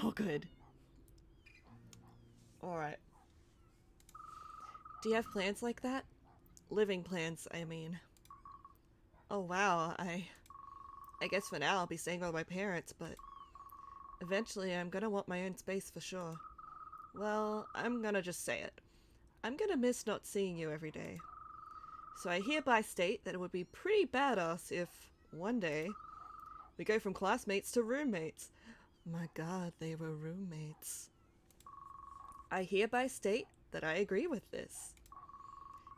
all good. Alright. Do you have plans like that? Living plans, I mean. Oh wow, I guess for now I'll be staying with my parents, but eventually I'm gonna want my own space for sure. Well, I'm gonna just say it. I'm gonna miss not seeing you every day. So I hereby state that it would be pretty badass if, one day, we go from classmates to roommates. My god, they were roommates. I hereby state that I agree with this.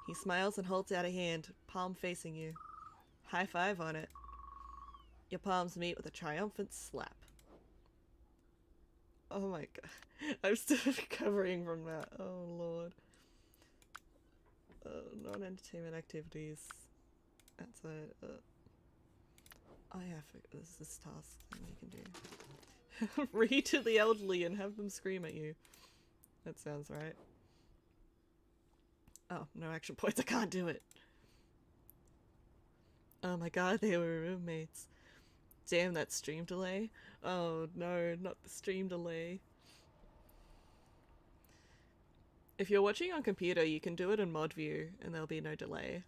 He smiles and holds out a hand, palm facing you. High five on it. Your palms meet with a triumphant slap. Oh my god. I'm still recovering from that. Oh lord. Non-entertainment activities. That's a... Oh yeah, there's this task thing you can do. Read to the elderly and have them scream at you. That sounds right. Oh, no action points. I can't do it. Oh my god, they were roommates. Damn, that stream delay. Oh no, not the stream delay. If you're watching on computer, you can do it in mod view and there'll be no delay.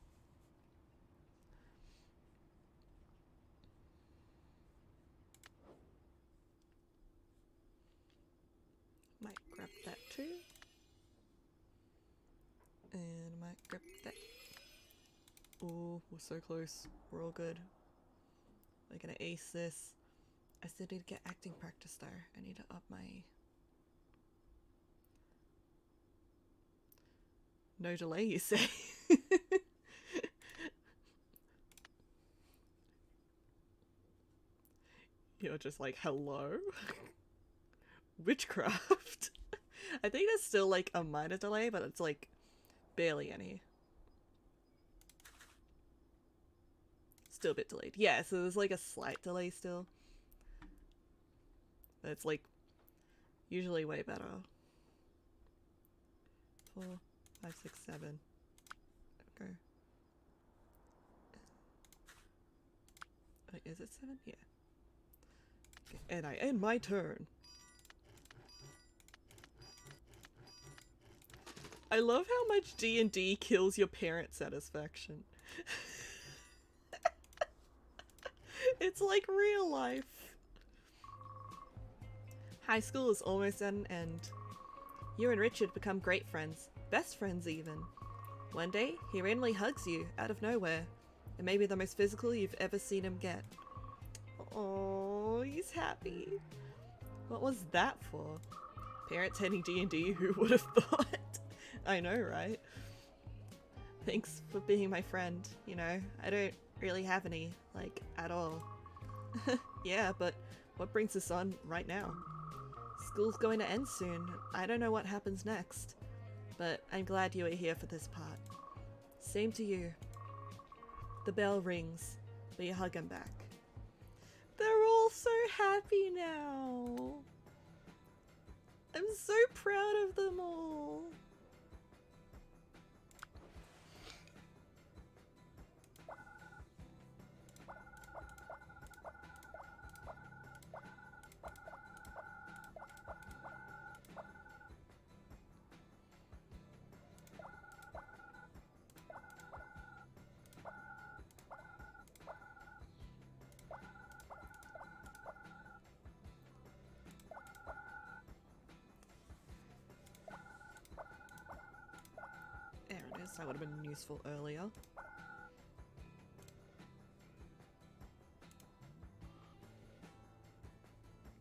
Might grab that too. And might grab that. Oh, we're so close. We're all good. We're gonna ace this. I still need to get acting practice though. I need to up my... No delay, you say? you're just like, hello? Witchcraft? I think there's still like a minor delay, but it's like barely any. Still a bit delayed. Yeah, so there's like a slight delay still. But it's like usually way better. 4, 5, 6, 7. Okay. Wait, is it 7? Yeah. Okay, and I end my turn. I love how much D&D kills your parent satisfaction. It's like real life. High school is almost at an end. You and Richard become great friends. Best friends even. One day, he randomly hugs you out of nowhere. It may be the most physical you've ever seen him get. Oh, he's happy. What was that for? Parents hating D&D, who would have thought? I know, right? Thanks for being my friend, you know. I don't really have any, like, at all. Yeah, but what brings us on right now? School's going to end soon. I don't know what happens next. But I'm glad you were here for this part. Same to you. The bell rings. We hug him back. They're all so happy now. I'm so proud of them all. There it is. That would have been useful earlier. Oh,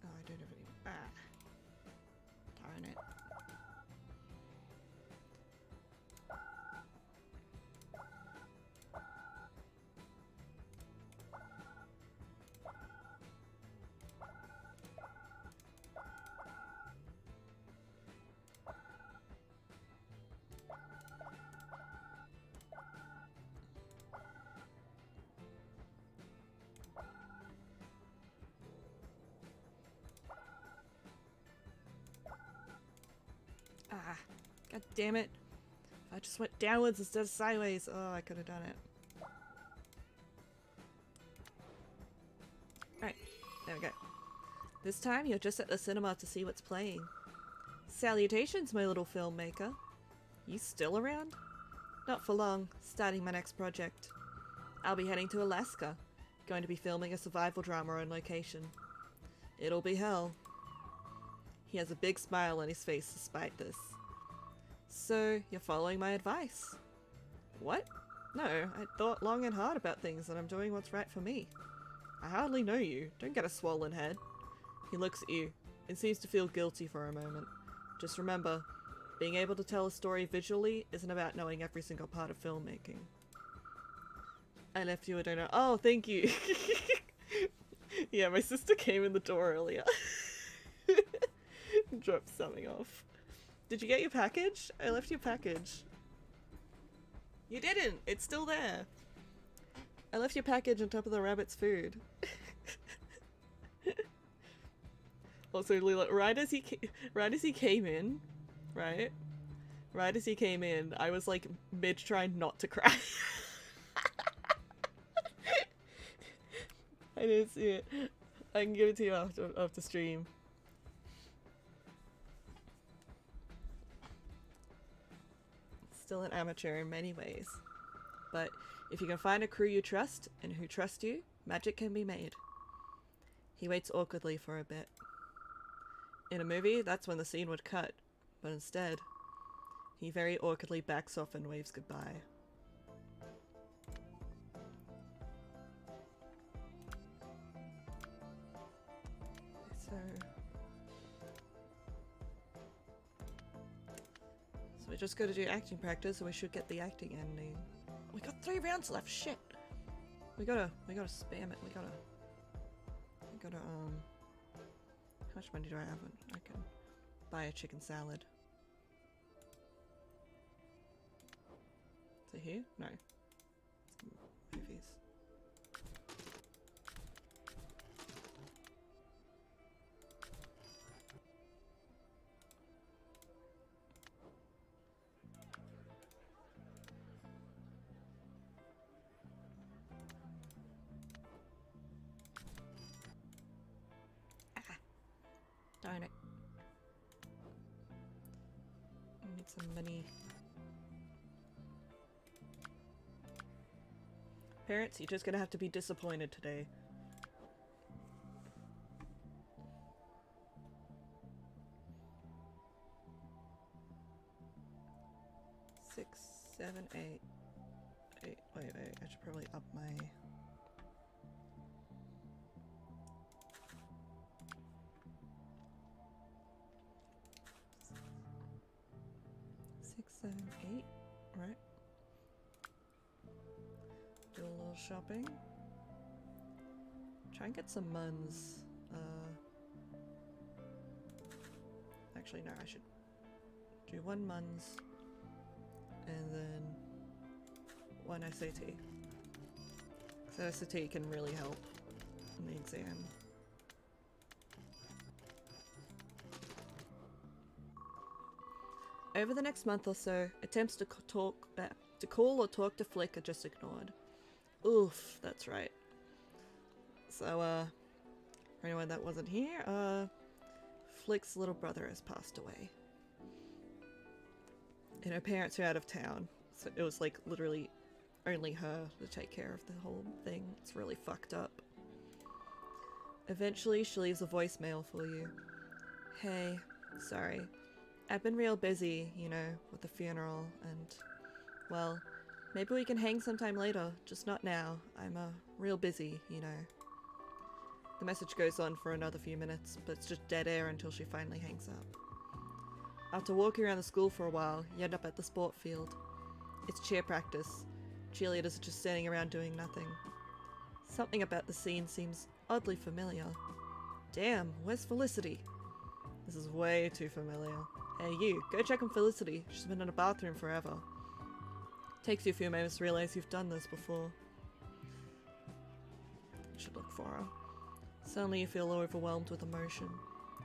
I don't have any. Ah. Darn it. Ah, god damn it. I just went downwards instead of sideways. Oh, I could have done it. Alright, there we go. This time you're just at the cinema to see what's playing. Salutations, my little filmmaker. You still around? Not for long, starting my next project. I'll be heading to Alaska, going to be filming a survival drama on location. It'll be hell. He has a big smile on his face despite this. So, you're following my advice? What? No, I thought long and hard about things and I'm doing what's right for me. I hardly know you. Don't get a swollen head. He looks at you and seems to feel guilty for a moment. Just remember, being able to tell a story visually isn't about knowing every single part of filmmaking. I left you a donut. Oh, thank you. Yeah, my sister came in the door earlier. Dropped something off. Did you get your package? I left your package. You didn't! It's still there! I left your package on top of the rabbit's food. Also, Lila, right as he came in, right? Right as he came in, I was like mid trying not to cry. I didn't see it. I can give it to you after stream. Still an amateur in many ways. But if you can find a crew you trust and who trust you, magic can be made. He waits awkwardly for a bit. In a movie, that's when the scene would cut, but instead, he very awkwardly backs off and waves goodbye. So we just gotta do acting practice and we should get the acting ending. We got 3 rounds left, shit! We gotta spam it, we gotta Gotta, how much money do I have? I can buy a chicken salad. Is it here? No. It's movies. Darn it. I need some money. Parents, you're just gonna have to be disappointed today. Six, 7, 8. Wait, I should probably up my... 6, 7, 8, right? Do a little shopping. Try and get some muns. Actually, no, I should do 1 muns and then 1 SAT. So SAT can really help in the exam. Over the next month or so, attempts to call or talk to Flick are just ignored. Oof, that's right. So, for anyone that wasn't here, Flick's little brother has passed away. And her parents are out of town, so it was like literally only her to take care of the whole thing. It's really fucked up. Eventually, she leaves a voicemail for you. Hey, sorry. I've been real busy, you know, with the funeral, and, well, maybe we can hang sometime later, just not now. I'm, real busy, you know. The message goes on for another few minutes, but it's just dead air until she finally hangs up. After walking around the school for a while, you end up at the sport field. It's cheer practice. Cheerleaders are just standing around doing nothing. Something about the scene seems oddly familiar. Damn, where's Felicity? This is way too familiar. Hey you, go check on Felicity. She's been in a bathroom forever. Takes you a few moments to realize you've done this before. Should look for her. Suddenly you feel overwhelmed with emotion.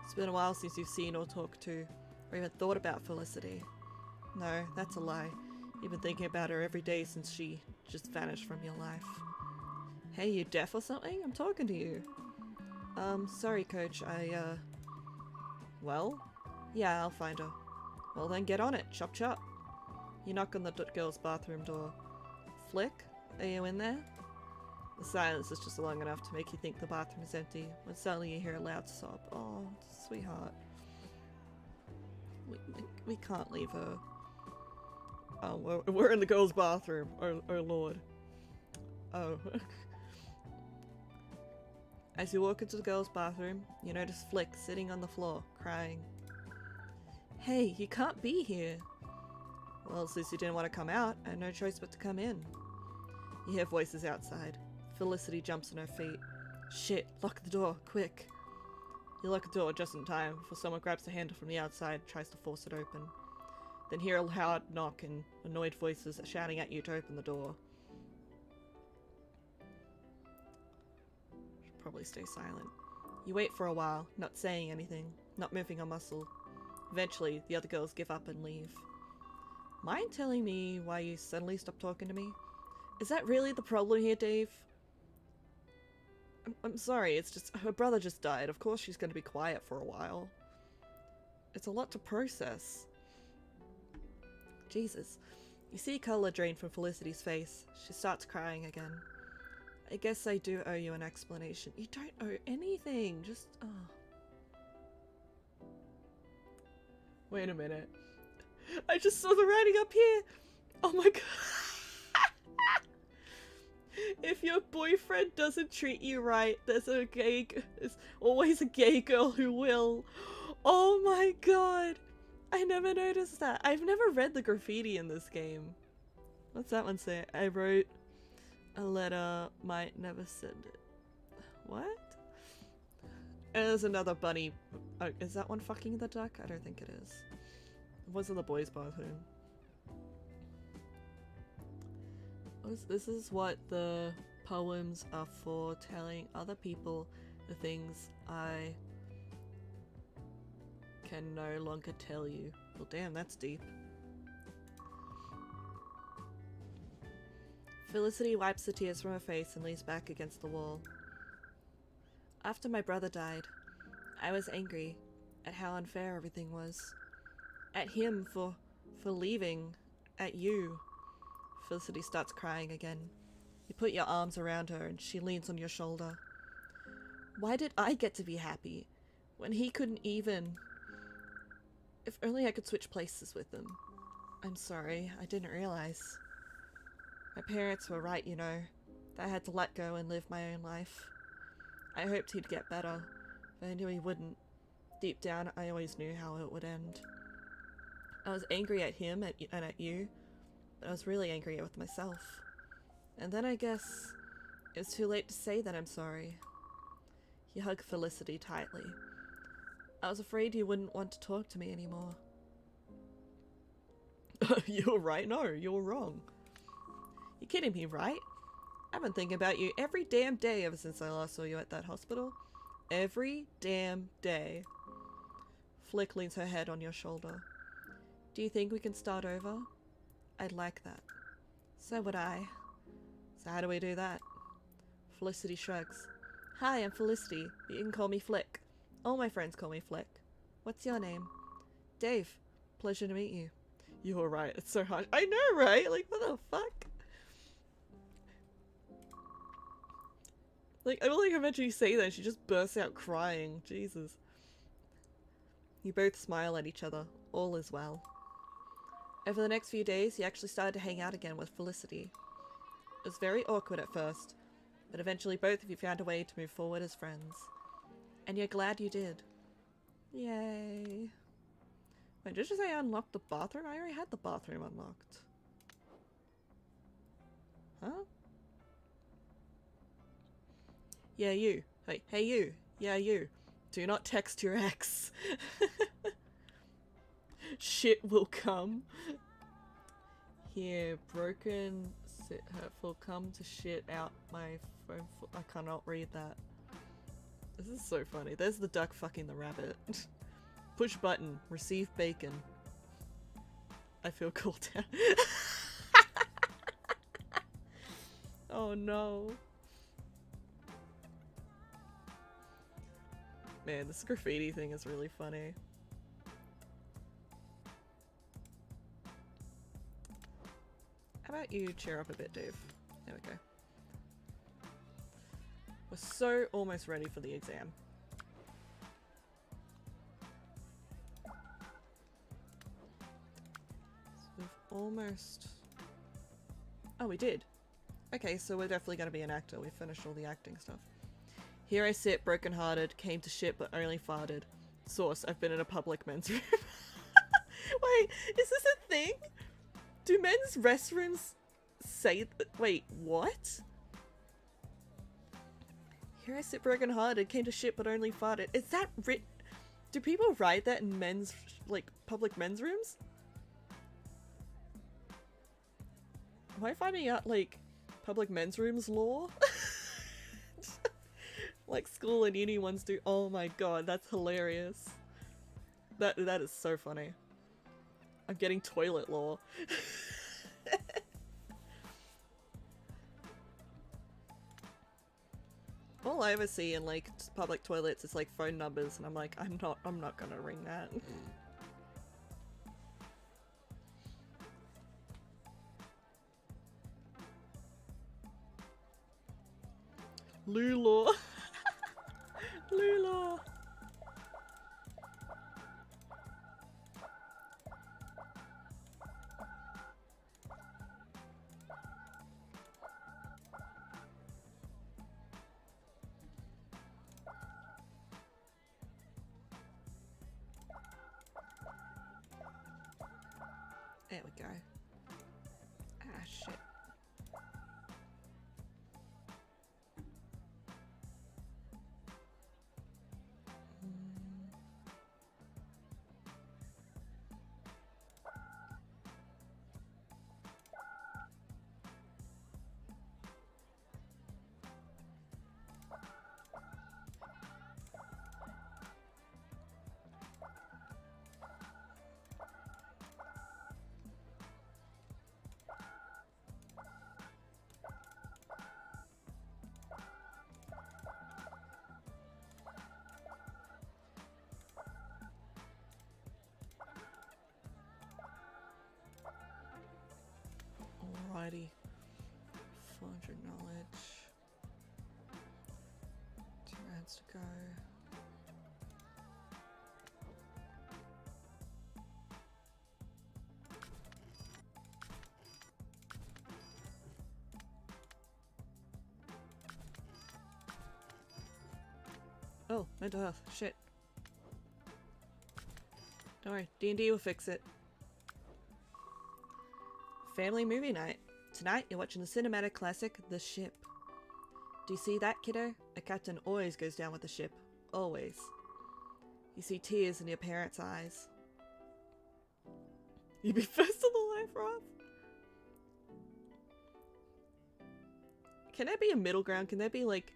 It's been a while since you've seen or talked to, or even thought about Felicity. No, that's a lie. You've been thinking about her every day since she just vanished from your life. Hey, you deaf or something? I'm talking to you. Sorry coach, well? Yeah, I'll find her. Well then get on it, chop chop. You knock on the girl's bathroom door. Flick? Are you in there? The silence is just long enough to make you think the bathroom is empty, when suddenly you hear a loud sob. Oh, sweetheart. We can't leave her. Oh, we're in the girl's bathroom. Oh lord. Oh. As you walk into the girl's bathroom, you notice Flick sitting on the floor, crying. Hey, you can't be here. Well, since you didn't want to come out, I had no choice but to come in. You hear voices outside. Felicity jumps on her feet. Shit, lock the door, quick. You lock the door just in time before someone grabs the handle from the outside and tries to force it open. Then hear a loud knock and annoyed voices shouting at you to open the door. Should probably stay silent. You wait for a while, not saying anything, not moving a muscle. Eventually, the other girls give up and leave. Mind telling me why you suddenly stopped talking to me? Is that really the problem here, Dave? I'm sorry, it's just her brother just died. Of course she's going to be quiet for a while. It's a lot to process. Jesus. You see color drain from Felicity's face. She starts crying again. I guess I do owe you an explanation. You don't owe anything. Just, Wait a minute. I just saw the writing up here. Oh my god. If your boyfriend doesn't treat you right, there's always a gay girl who will. Oh my god. I never noticed that. I've never read the graffiti in this game. What's that one say? I wrote a letter, might never send it. What? And there's another bunny. Oh, is that one fucking the duck? I don't think it is. It was in the boys' bathroom. This is what the poems are for, telling other people the things I can no longer tell you. Well, damn, that's deep. Felicity wipes the tears from her face and leans back against the wall. After my brother died, I was angry at how unfair everything was. At him for leaving. At you. Felicity starts crying again. You put your arms around her and she leans on your shoulder. Why did I get to be happy when he couldn't even? If only I could switch places with him. I'm sorry, I didn't realize. My parents were right, you know. That I had to let go and live my own life. I hoped he'd get better, but I knew he wouldn't. Deep down, I always knew how it would end. I was angry at him and at you, but I was really angry with myself. And then I guess it was too late to say that I'm sorry. He hugged Felicity tightly. I was afraid you wouldn't want to talk to me anymore. You're right. No, you're wrong. You're kidding me, right? I've been thinking about you every damn day ever since I last saw you at that hospital. Every damn day. Flick leans her head on your shoulder. Do you think we can start over? I'd like that. So would I. So how do we do that? Felicity shrugs. Hi, I'm Felicity, but you can call me Flick. All my friends call me Flick. What's your name? Dave. Pleasure to meet you. You're right, it's so hard. I know, right? Like, what the fuck? Like, I don't think I mentioned you say that, she just bursts out crying. Jesus. You both smile at each other. All is well. Over the next few days, you actually started to hang out again with Felicity. It was very awkward at first, but eventually both of you found a way to move forward as friends. And you're glad you did. Yay. Wait, did you say I unlocked the bathroom? I already had the bathroom unlocked. Huh? Yeah, you. Hey you. Yeah, you. Do not text your ex. Shit will come. Here, broken, hurtful, come to shit out my phone. I cannot read that. This is so funny. There's the duck fucking the rabbit. Push button. Receive bacon. I feel cooled down. Oh no. Man, this graffiti thing is really funny. How about you cheer up a bit, Dave? There we go. We're so almost ready for the exam. So we've almost... Oh, we did. Okay, so we're definitely going to be an actor. We finished all the acting stuff. Here I sit, broken-hearted, came to shit but only farted. Source, I've been in a public men's room. Wait, is this a thing? Do men's restrooms say wait, what? Here I sit broken-hearted, came to shit but only farted. Is that do people write that in men's, like, public men's rooms? Am I finding out, like, public men's rooms lore? Like school and uni ones do. Oh my god, that's hilarious. That is so funny. I'm getting toilet lore. All I ever see in like public toilets is like phone numbers, and I'm like, I'm not gonna ring that. Lulaw. Lulaw. There we go. Ah, shit. Alrighty. 400 knowledge. 2 rounds to go. Oh, mental health. Shit. Don't worry, D&D will fix it. Family movie night. Tonight you're watching the cinematic classic, The Ship. Do you see that, kiddo? A captain always goes down with the ship. Always. You see tears in your parents' eyes. You'd be first on the life raft? Can there be a middle ground? Can there be like...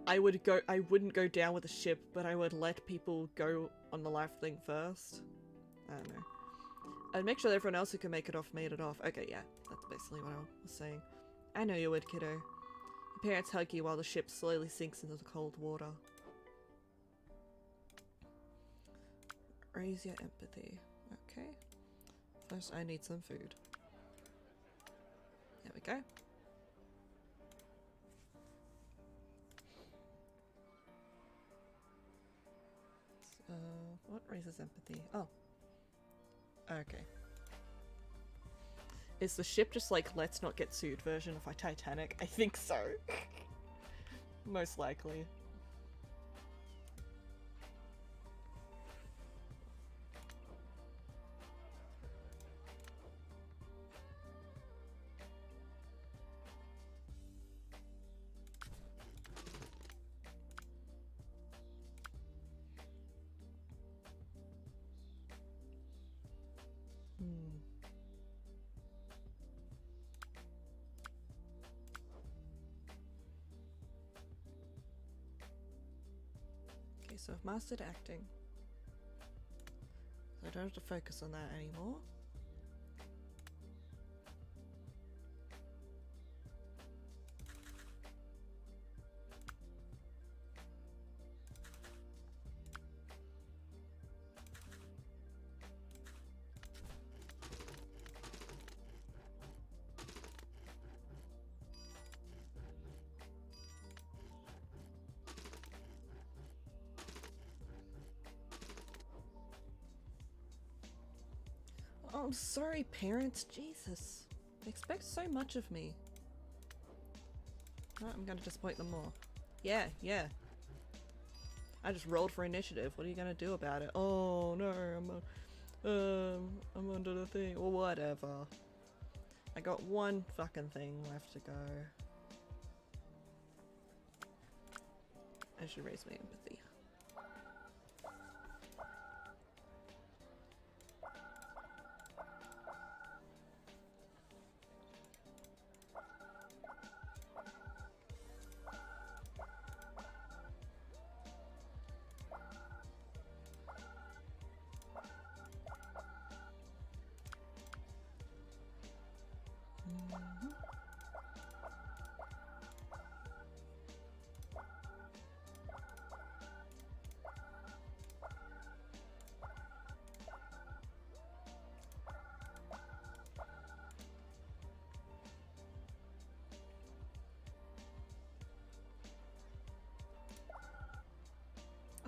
I wouldn't go down with the ship, but I would let people go on the life thing first? I don't know. I'd make sure that everyone else who can make it off made it off. Okay, yeah. That's basically what I was saying. I know you would, kiddo. Your parents hug you while the ship slowly sinks into the cold water. Raise your empathy. Okay. First, I need some food. There we go. So, what raises empathy? Oh. Okay. Is the ship just like let's not get sued version of Titanic? I think so. Most likely. So I've mastered acting. So I don't have to focus on that anymore. Oh, I'm sorry, parents. Jesus. They expect so much of me. Oh, I'm gonna disappoint them more. Yeah, yeah. I just rolled for initiative. What are you gonna do about it? Oh no, I'm under the thing. Or whatever. I got one fucking thing left to go. I should raise my empathy.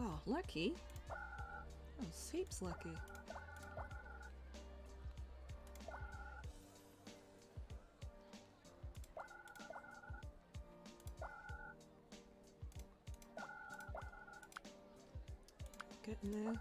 Oh, lucky. Oh, heaps lucky. Getting there.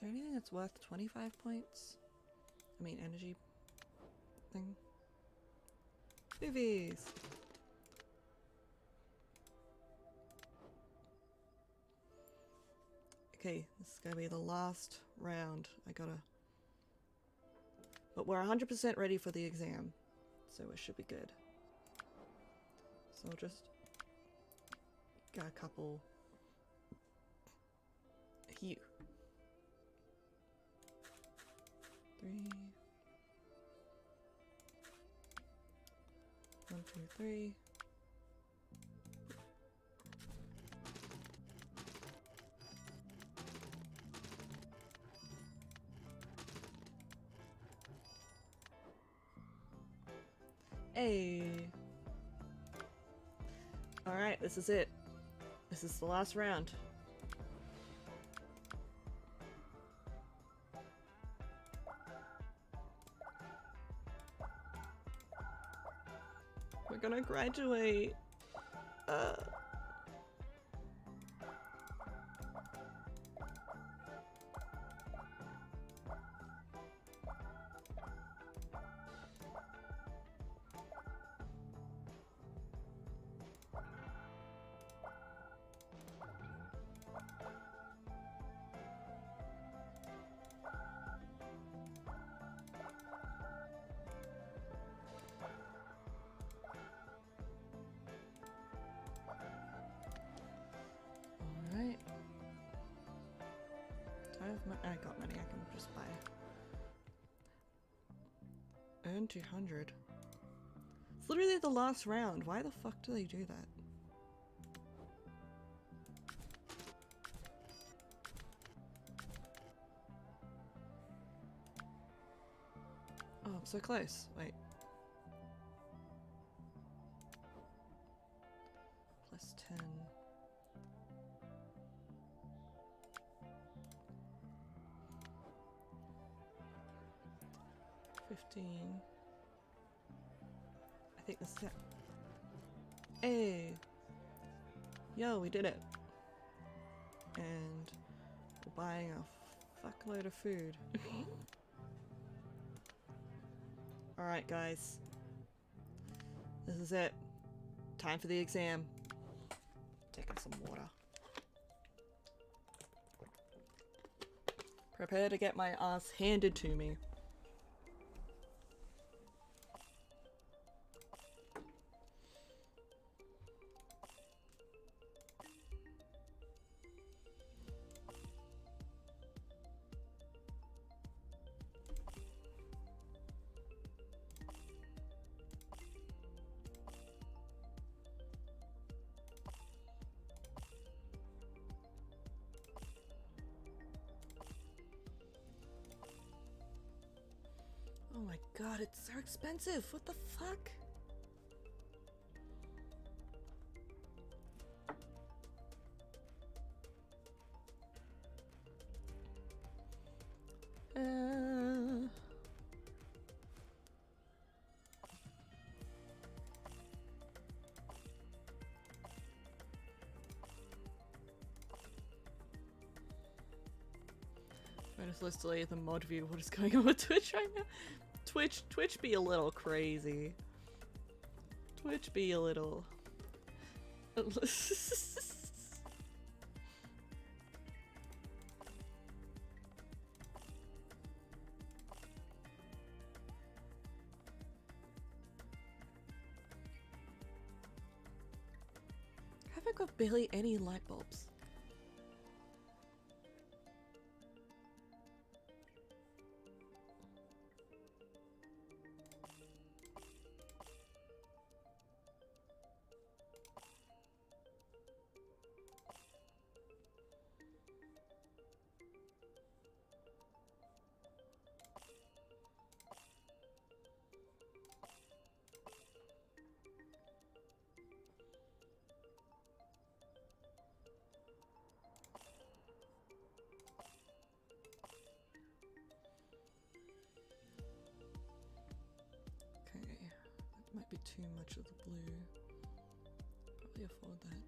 there anything that's worth 25 points? I mean, energy thing. Movies! Okay, this is gonna be the last round. I gotta... But we're 100% ready for the exam, so it should be good. So I'll just get a couple here. 3. 1, 2, 3. Hey. Alright, this is it. This is the last round. We're gonna graduate. Alright. Do I have money? I got money, I can just buy. Earn 200. It's literally the last round. Why the fuck do they do that? Oh, I'm so close. Wait. Plus 10. 15. I think this is it. Hey! Yo, we did it. And we're buying a fuckload of food. Alright, guys. This is it. Time for the exam. Taking some water. Prepare to get my ass handed to me. Oh my god, it's so expensive. What the fuck? Bonus list delay the mod view. What is going on with Twitch right now? Twitch be a little crazy. Twitch be a little... Have I got barely any light bulbs? Might be too much of the blue. Probably afford that.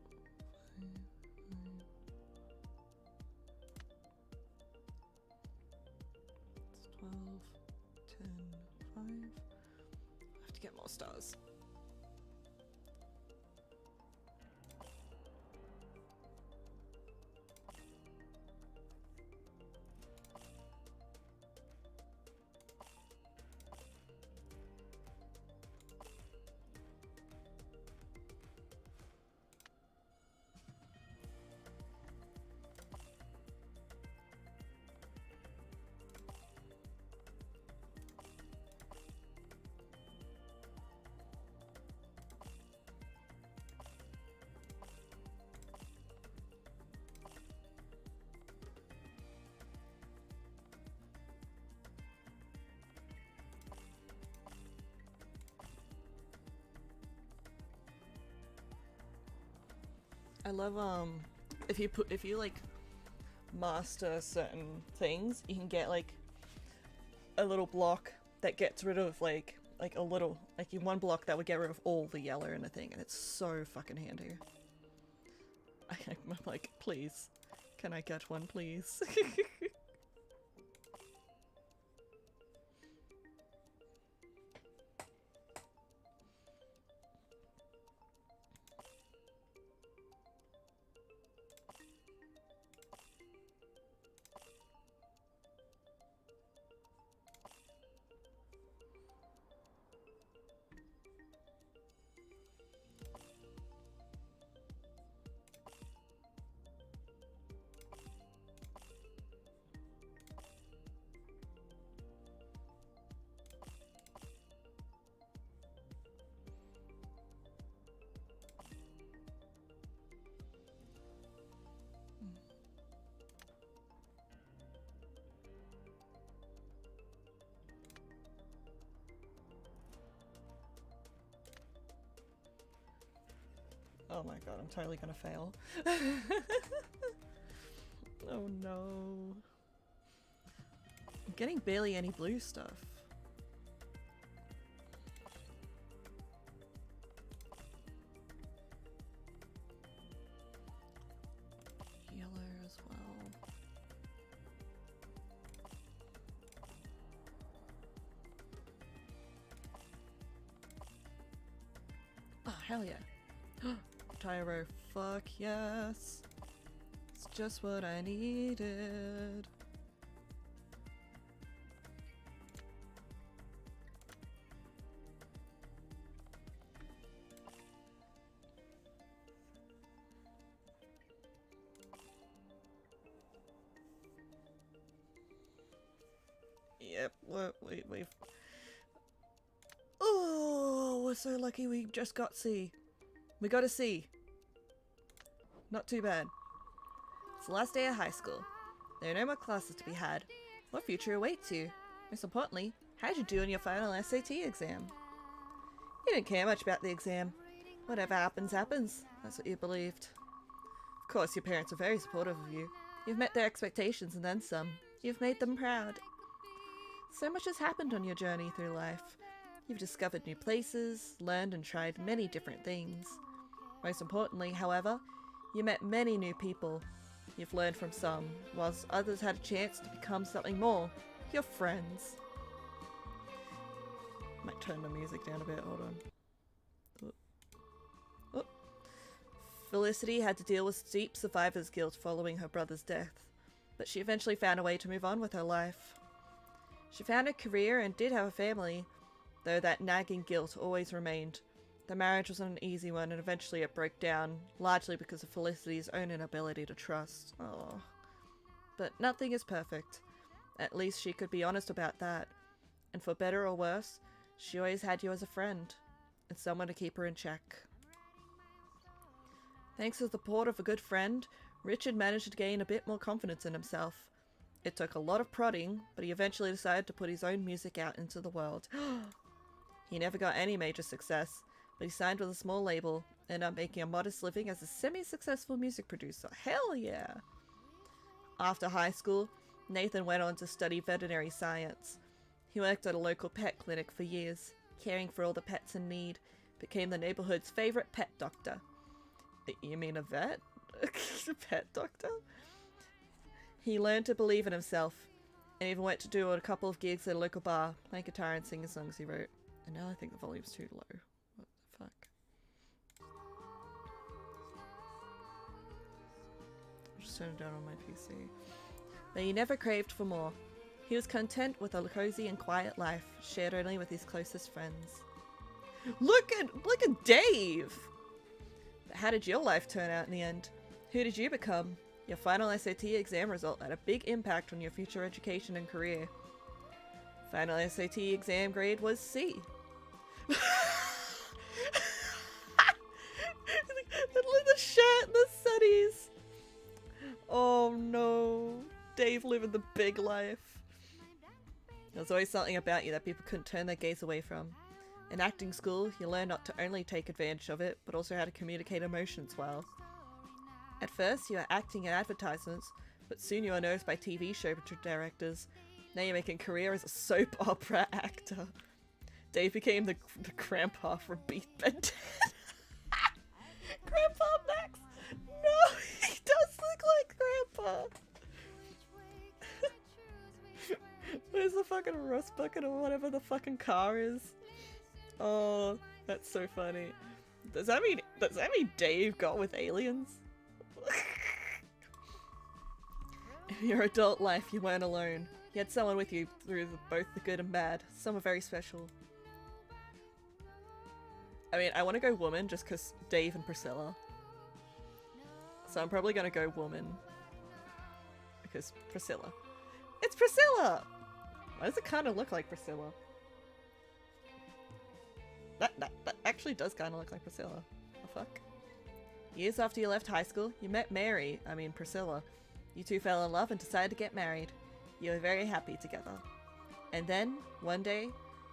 to get more stars. I love if you like master certain things, you can get like a little block that gets rid of like a little like in one block that would get rid of all the yellow in a thing, and it's so fucking handy. I'm like, please, can I get one, please? Oh my god, I'm totally gonna fail. Oh no. I'm getting barely any blue stuff. Yellow as well. Oh, hell yeah. Tyro, fuck yes. It's just what I needed. Yep, we've... Oh, we're so lucky we just got C. We got a C. Not too bad. It's the last day of high school. There are no more classes to be had. What future awaits you? Most importantly, how'd you do on your final SAT exam? You didn't care much about the exam. Whatever happens, happens. That's what you believed. Of course, your parents are very supportive of you. You've met their expectations and then some. You've made them proud. So much has happened on your journey through life. You've discovered new places, learned and tried many different things. Most importantly, however, you met many new people. You've learned from some, whilst others had a chance to become something more. Your friends. Might turn the music down a bit, hold on. Oh. Felicity had to deal with deep survivor's guilt following her brother's death, but she eventually found a way to move on with her life. She found a career and did have a family, though that nagging guilt always remained. The marriage wasn't an easy one, and eventually it broke down, largely because of Felicity's own inability to trust. Oh. But nothing is perfect. At least she could be honest about that. And for better or worse, she always had you as a friend, and someone to keep her in check. Thanks to the support of a good friend, Richard managed to gain a bit more confidence in himself. It took a lot of prodding, but he eventually decided to put his own music out into the world. He never got any major success, but he signed with a small label and ended up making a modest living as a semi-successful music producer. Hell yeah! After high school, Nathan went on to study veterinary science. He worked at a local pet clinic for years, caring for all the pets in need, became the neighborhood's favorite pet doctor. You mean a vet? A pet doctor? He learned to believe in himself, and even went to do a couple of gigs at a local bar, playing guitar and singing songs he wrote. And now I think the volume's too low. What the fuck? I'll just turn it down on my PC. But he never craved for more. He was content with a cozy and quiet life, shared only with his closest friends. Look at Dave! But how did your life turn out in the end? Who did you become? Your final SAT exam result had a big impact on your future education and career. Final SAT exam grade was C. The shirt and the sunnies. Oh no. Dave living the big life. There was always something about you that people couldn't turn their gaze away from. In acting school, you learn not to only take advantage of it, but also how to communicate emotions well. At first, you are acting in advertisements, but soon you are noticed by TV show directors. Now you're making a career as a soap opera actor. Dave became the grandpa from Beat Ben 10. Grandpa Max! No, he does look like Grandpa! Where's the fucking rust bucket or whatever the fucking car is? Oh, that's so funny. Does that mean Dave got with aliens? In your adult life, you weren't alone. You had someone with you through both the good and bad. Someone very special. I mean, I want to go woman just because Dave and Priscilla. So I'm probably going to go woman. Because Priscilla. It's Priscilla! Why does it kind of look like Priscilla? That actually does kind of look like Priscilla. The fuck? Years after you left high school, you met Priscilla. You two fell in love and decided to get married. You were very happy together. And then, one day,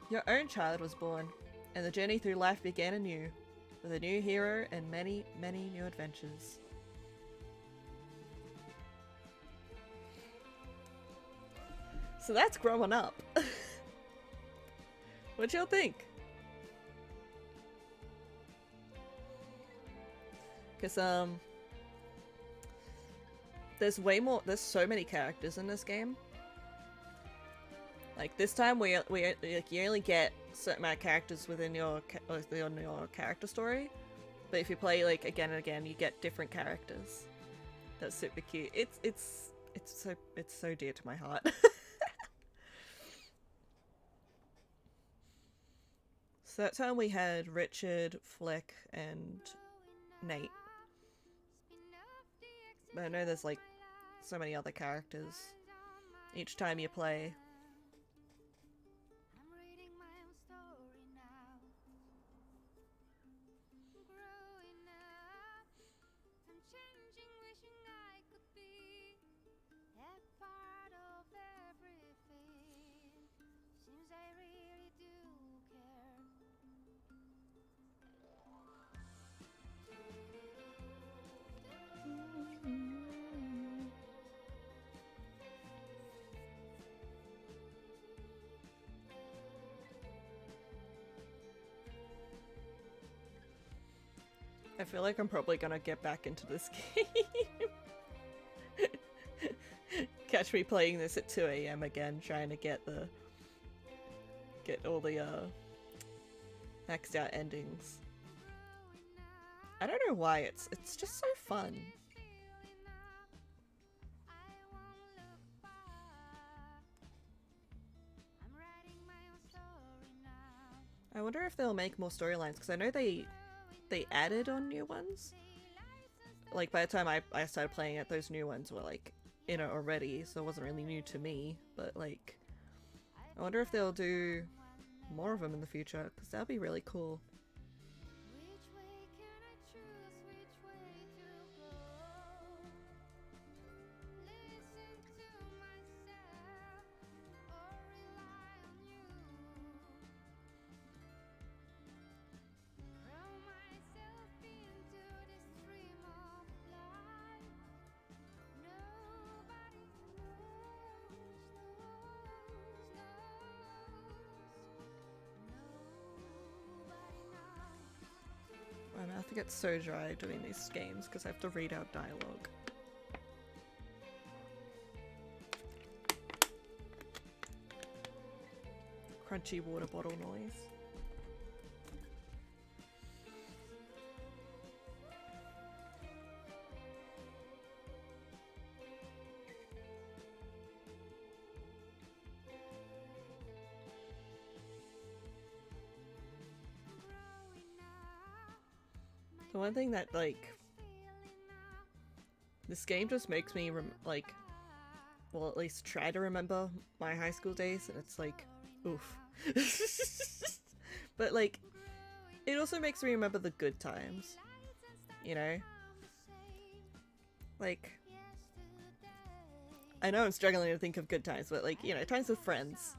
your own child was born, and the journey through life began anew, with a new hero and many, many new adventures. So that's growing up. What y'all think? Because, there's so many characters in this game. Like, this time you only get a certain amount of characters within your character story. But if you play, like, again and again, you get different characters. That's super cute. It's so dear to my heart. So that time we had Richard, Flick, and Nate. But I know there's like so many other characters each time you play. I feel like I'm probably gonna get back into this game. Catch me playing this at 2 AM again, trying to get all the maxed out endings. I don't know why, it's just so fun. I wonder if they'll make more storylines, because I know they added on new ones. Like, by the time I started playing it, those new ones were, like, in it already, so it wasn't really new to me. But, like, I wonder if they'll do more of them in the future, because that'd be really cool. My mouth gets so dry doing these games because I have to read out dialogue. Crunchy water bottle noise. The one thing that, like, this game just makes me, like, well, at least try to remember my high school days, and it's like, oof. But, like, it also makes me remember the good times, you know? Like, I know I'm struggling to think of good times, but, like, you know, times with friends.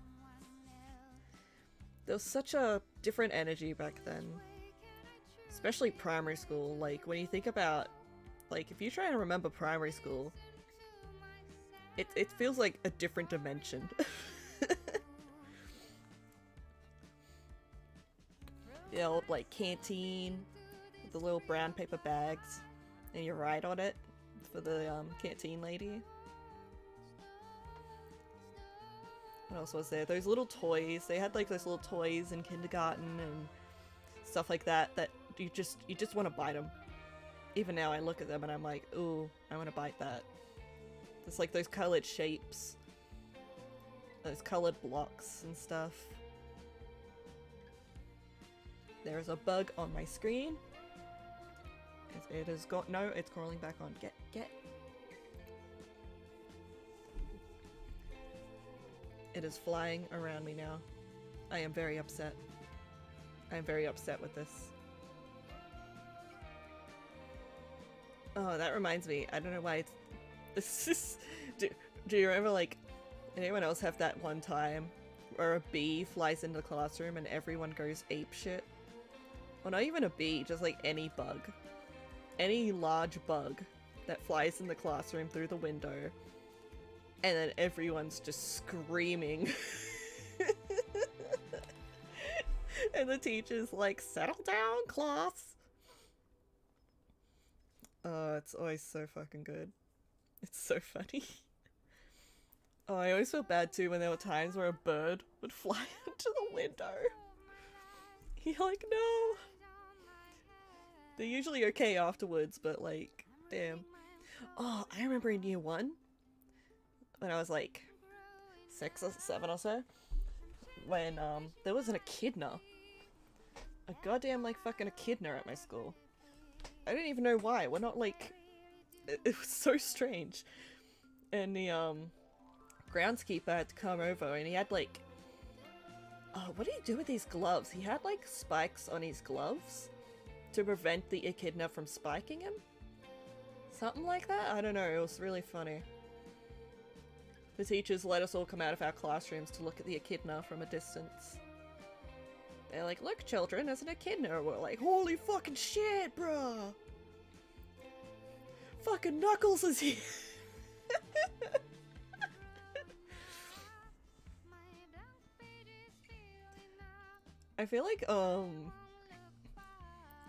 There was such a different energy back then. Especially primary school. Like, when you think about, like, if you try to remember primary school, it feels like a different dimension. The old, like, canteen with the little brown paper bags, and you write on it for the canteen lady. What else was there? Those little toys. They had, like, those little toys in kindergarten and stuff like that that you just want to bite them. Even now I look at them and I'm like, ooh, I want to bite that. It's like those colored shapes. Those colored blocks and stuff. There is a bug on my screen. It has got no, it's crawling back on. Get. It is flying around me now. I am very upset. I am very upset with this. Oh, that reminds me. I don't know why it's... This is... Do you remember, like, anyone else have that one time where a bee flies into the classroom and everyone goes apeshit? Well, not even a bee, just like any bug. Any large bug that flies in the classroom through the window, and then everyone's just screaming. And the teacher's like, settle down, class! Oh, it's always so fucking good. It's so funny. Oh, I always feel bad too when there were times where a bird would fly into the window. You're like, no! They're usually okay afterwards, but like, damn. Oh, I remember in year 1, when I was like 6 or 7 or so, when there was an echidna. A goddamn, like, fucking echidna at my school. I don't even know why. We're not, like... It was so strange. And the, groundskeeper had to come over, and he had, like... Oh, what did he do with these gloves? He had, like, spikes on his gloves to prevent the echidna from spiking him? Something like that? I don't know. It was really funny. The teachers let us all come out of our classrooms to look at the echidna from a distance. They're like, look, children, there's an echidna. We're like, holy fucking shit, bruh! Fucking Knuckles is here! I feel like,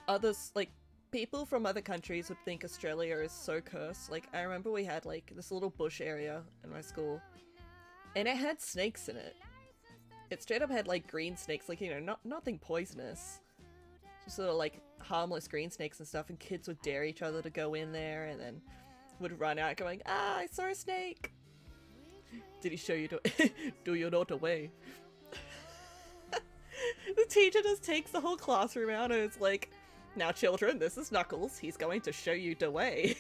others, like, people from other countries would think Australia is so cursed. Like, I remember we had, like, this little bush area in my school, and it had snakes in it. It straight up had, like, green snakes, like, you know, nothing poisonous. Just sort of, like, harmless green snakes and stuff, and kids would dare each other to go in there, and then would run out going, ah, I saw a snake! Did he show you to- do you know the way? The teacher just takes the whole classroom out and it's like, now children, this is Knuckles, he's going to show you the way.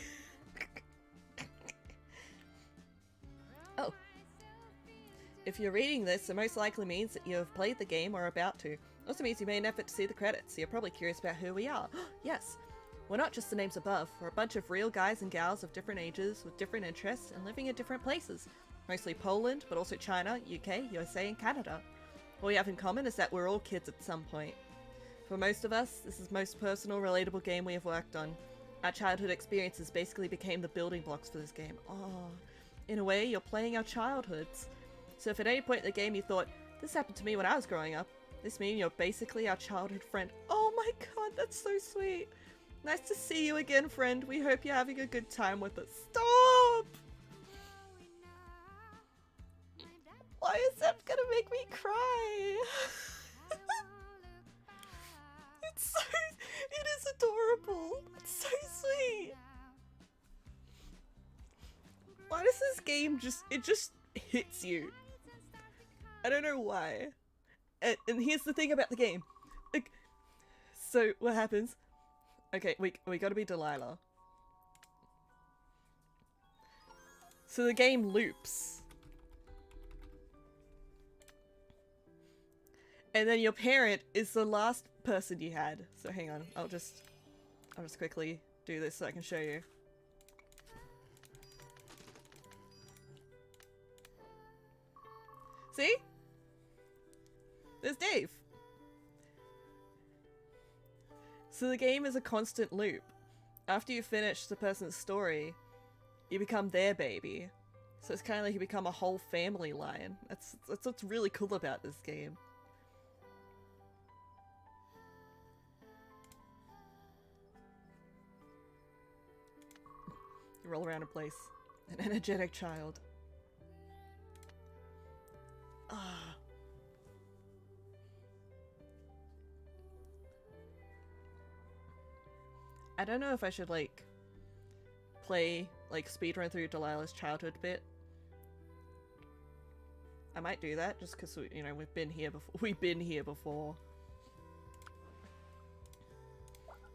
Oh. If you're reading this, it most likely means that you have played the game or are about to. Also means you made an effort to see the credits, so you're probably curious about who we are. Yes, we're not just the names above, we're a bunch of real guys and gals of different ages, with different interests, and living in different places. Mostly Poland, but also China, UK, USA, and Canada. What we have in common is that we're all kids at some point. For most of us, this is the most personal, relatable game we have worked on. Our childhood experiences basically became the building blocks for this game. Oh, in a way, you're playing our childhoods. So if at any point in the game you thought, this happened to me when I was growing up, this means you're basically our childhood friend. Oh my god, that's so sweet. Nice to see you again, friend. We hope you're having a good time with us. Stop! Why is that gonna make me cry? It is adorable. It's so sweet. Why does this game it just hits you? I don't know why. And here's the thing about the game. Like, so what happens? Okay, we gotta be Delilah. So the game loops. And then your parent is the last person you had. So hang on, I'll just quickly do this so I can show you. See? There's Dave. So the game is a constant loop. After you finish the person's story, you become their baby. So it's kind of like you become a whole family line. That's what's really cool about this game. You roll around in place. An energetic child. Ah. I don't know if I should, like, play, like, speedrun through Delilah's childhood bit. I might do that, just because, you know, we've been here before.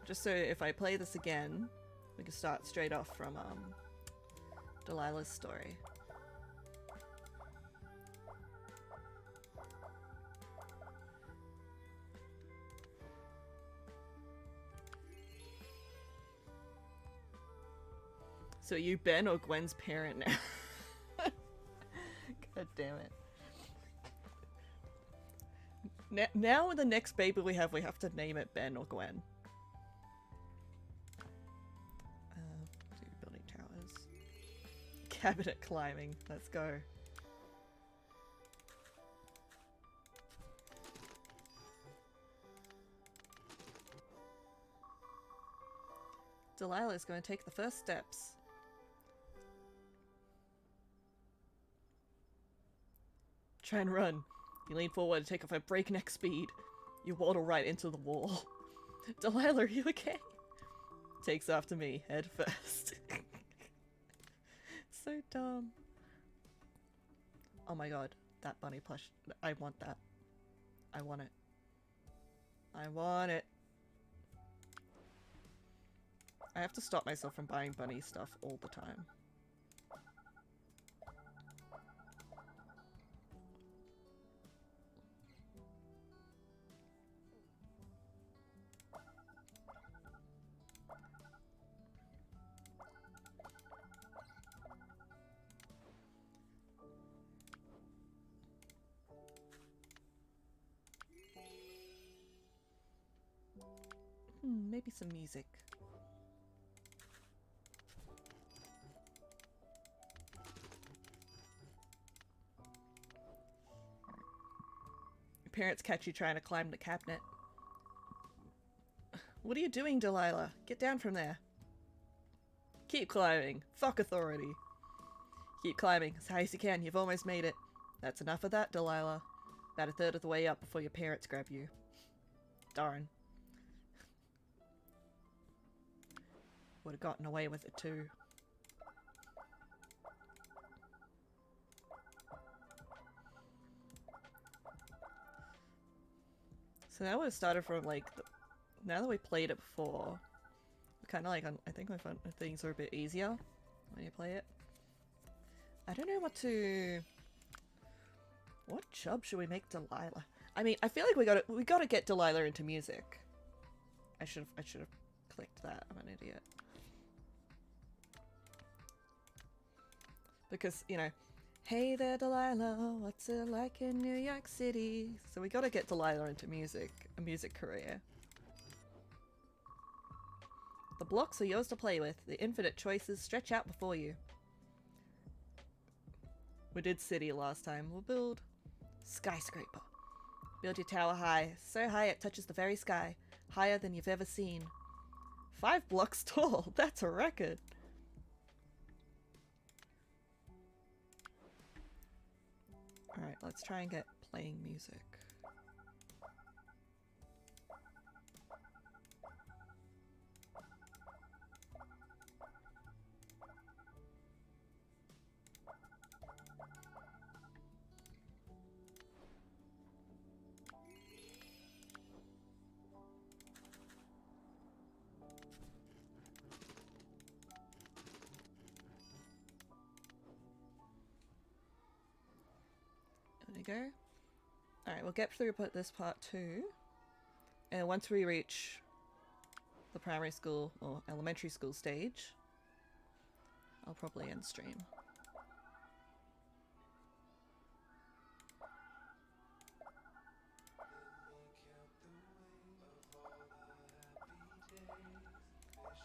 Just so if I play this again, we can start straight off from, Delilah's story. So are you Ben or Gwen's parent now? God damn it. Now the next baby we have to name it Ben or Gwen. Building towers. Cabinet climbing. Let's go. Delilah is going to take the first steps. Try and run. You lean forward and take off at breakneck speed. You waddle right into the wall. Delilah, are you okay? Takes after me, head first. So dumb. Oh my god, that bunny plush. I want that. I want it. I want it. I have to stop myself from buying bunny stuff all the time. Maybe some music. Your parents catch you trying to climb the cabinet. What are you doing, Delilah? Get down from there. Keep climbing. Fuck authority. Keep climbing as high as you can. You've almost made it. That's enough of that, Delilah. About a third of the way up before your parents grab you. Darn. Would have gotten away with it too. So now we've started from like, now that we played it before, kind of like, I think we found things are a bit easier when you play it. I don't know what job should we make Delilah? I mean, I feel like we gotta get Delilah into music. I should have clicked that. I'm an idiot. Because, you know, hey there Delilah, what's it like in New York City? So we gotta get Delilah into music, a music career. The blocks are yours to play with. The infinite choices stretch out before you. We did city last time. We'll build skyscraper. Build your tower high, so high it touches the very sky. Higher than you've ever seen. 5 blocks tall, that's a record. Alright, let's try and get playing music. go. Alright, we'll get through this part too. And once we reach the primary school or elementary school stage, I'll probably end stream.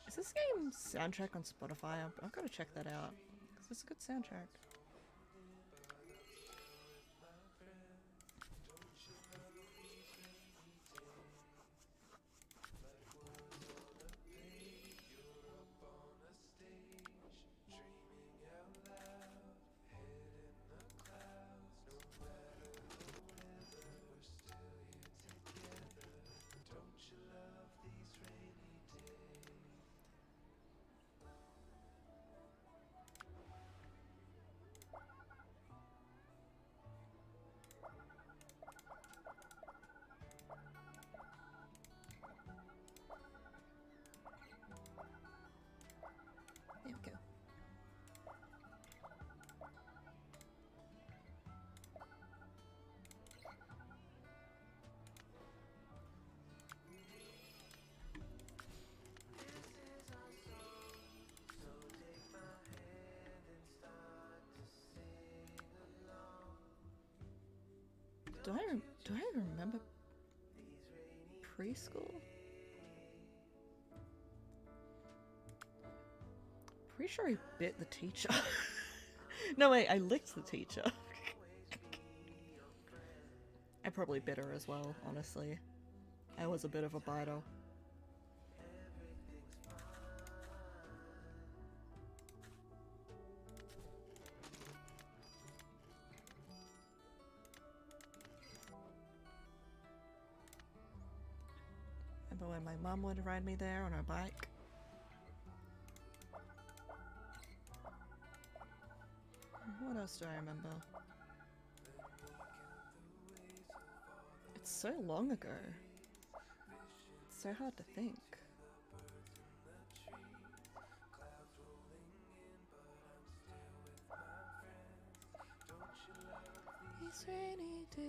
Is this game soundtrack on Spotify? I've got to check that out. Because it's a good soundtrack. There we go. Do I remember preschool? Pretty sure I bit the teacher. No wait, I licked the teacher. I probably bit her as well, honestly. I was a bit of a biter. Remember when my mum would ride me there on her bike? What else do I remember? It's so long ago. It's so hard to think. These rainy days.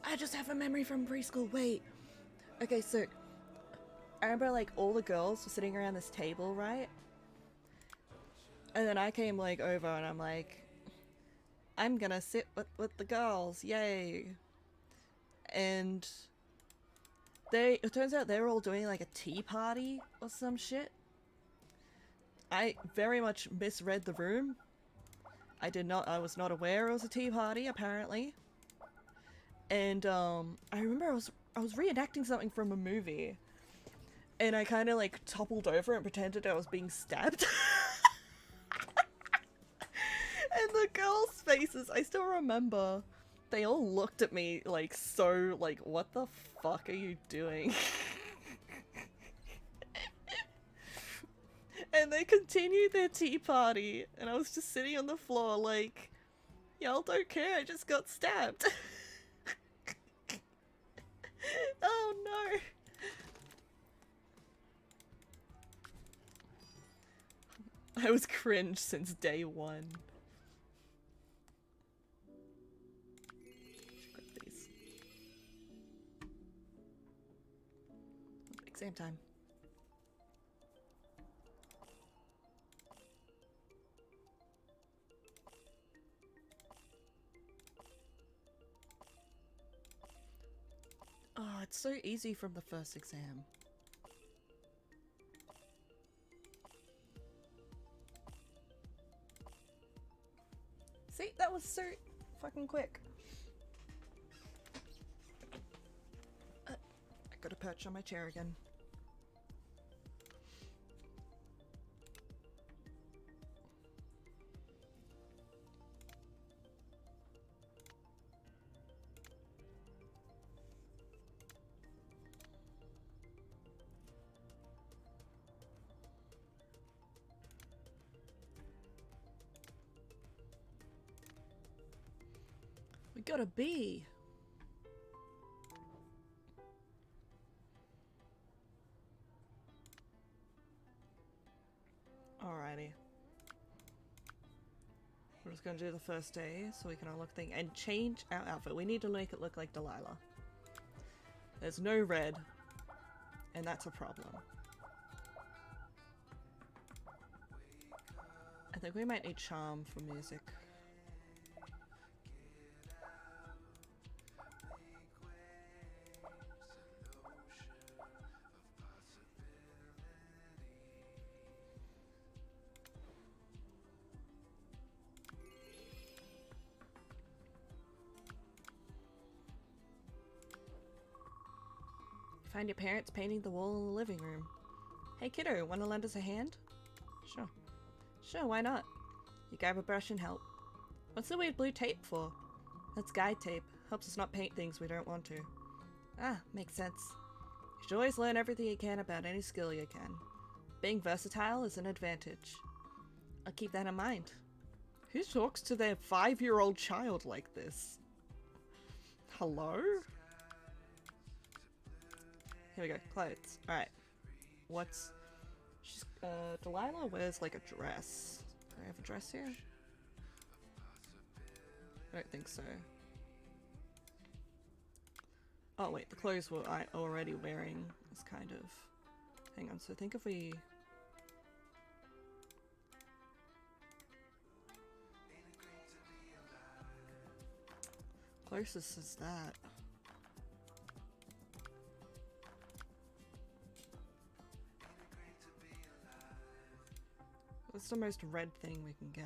I just have a memory from preschool. Wait. Okay, so I remember like all the girls were sitting around this table, right? And then I came like over and I'm like, I'm gonna sit with the girls, yay. And it turns out they were all doing like a tea party or some shit. I very much misread the room. I was not aware it was a tea party, apparently. And I remember I was reenacting something from a movie, and I kind of like toppled over and pretended I was being stabbed. And the girls' faces, I still remember, they all looked at me like so like, what the fuck are you doing? And they continued their tea party, and I was just sitting on the floor like, y'all don't care, I just got stabbed. Oh no! I was cringe since day one. Grab these. Exam time. Oh, it's so easy from the first exam. See, that was so fucking quick. I gotta perch on my chair again. got a B. Alrighty. We're just gonna do the first day so we can unlock thing and change our outfit. We need to make it look like Delilah. There's no red, and that's a problem. I think we might need charm for music. Find your parents painting the wall in the living room. Hey kiddo, wanna lend us a hand? Sure. Sure, why not? You grab a brush and help. What's the weird blue tape for? That's guide tape. Helps us not paint things we don't want to. Ah, makes sense. You should always learn everything you can about any skill you can. Being versatile is an advantage. I'll keep that in mind. Who talks to their 5-year-old child like this? Hello? Here we go, clothes. Alright. What's... She's, Delilah wears like a dress. Do I have a dress here? I don't think so. Oh wait, the clothes were I already wearing is kind of... Hang on, so think if we... Closest is that. What's the most red thing we can get?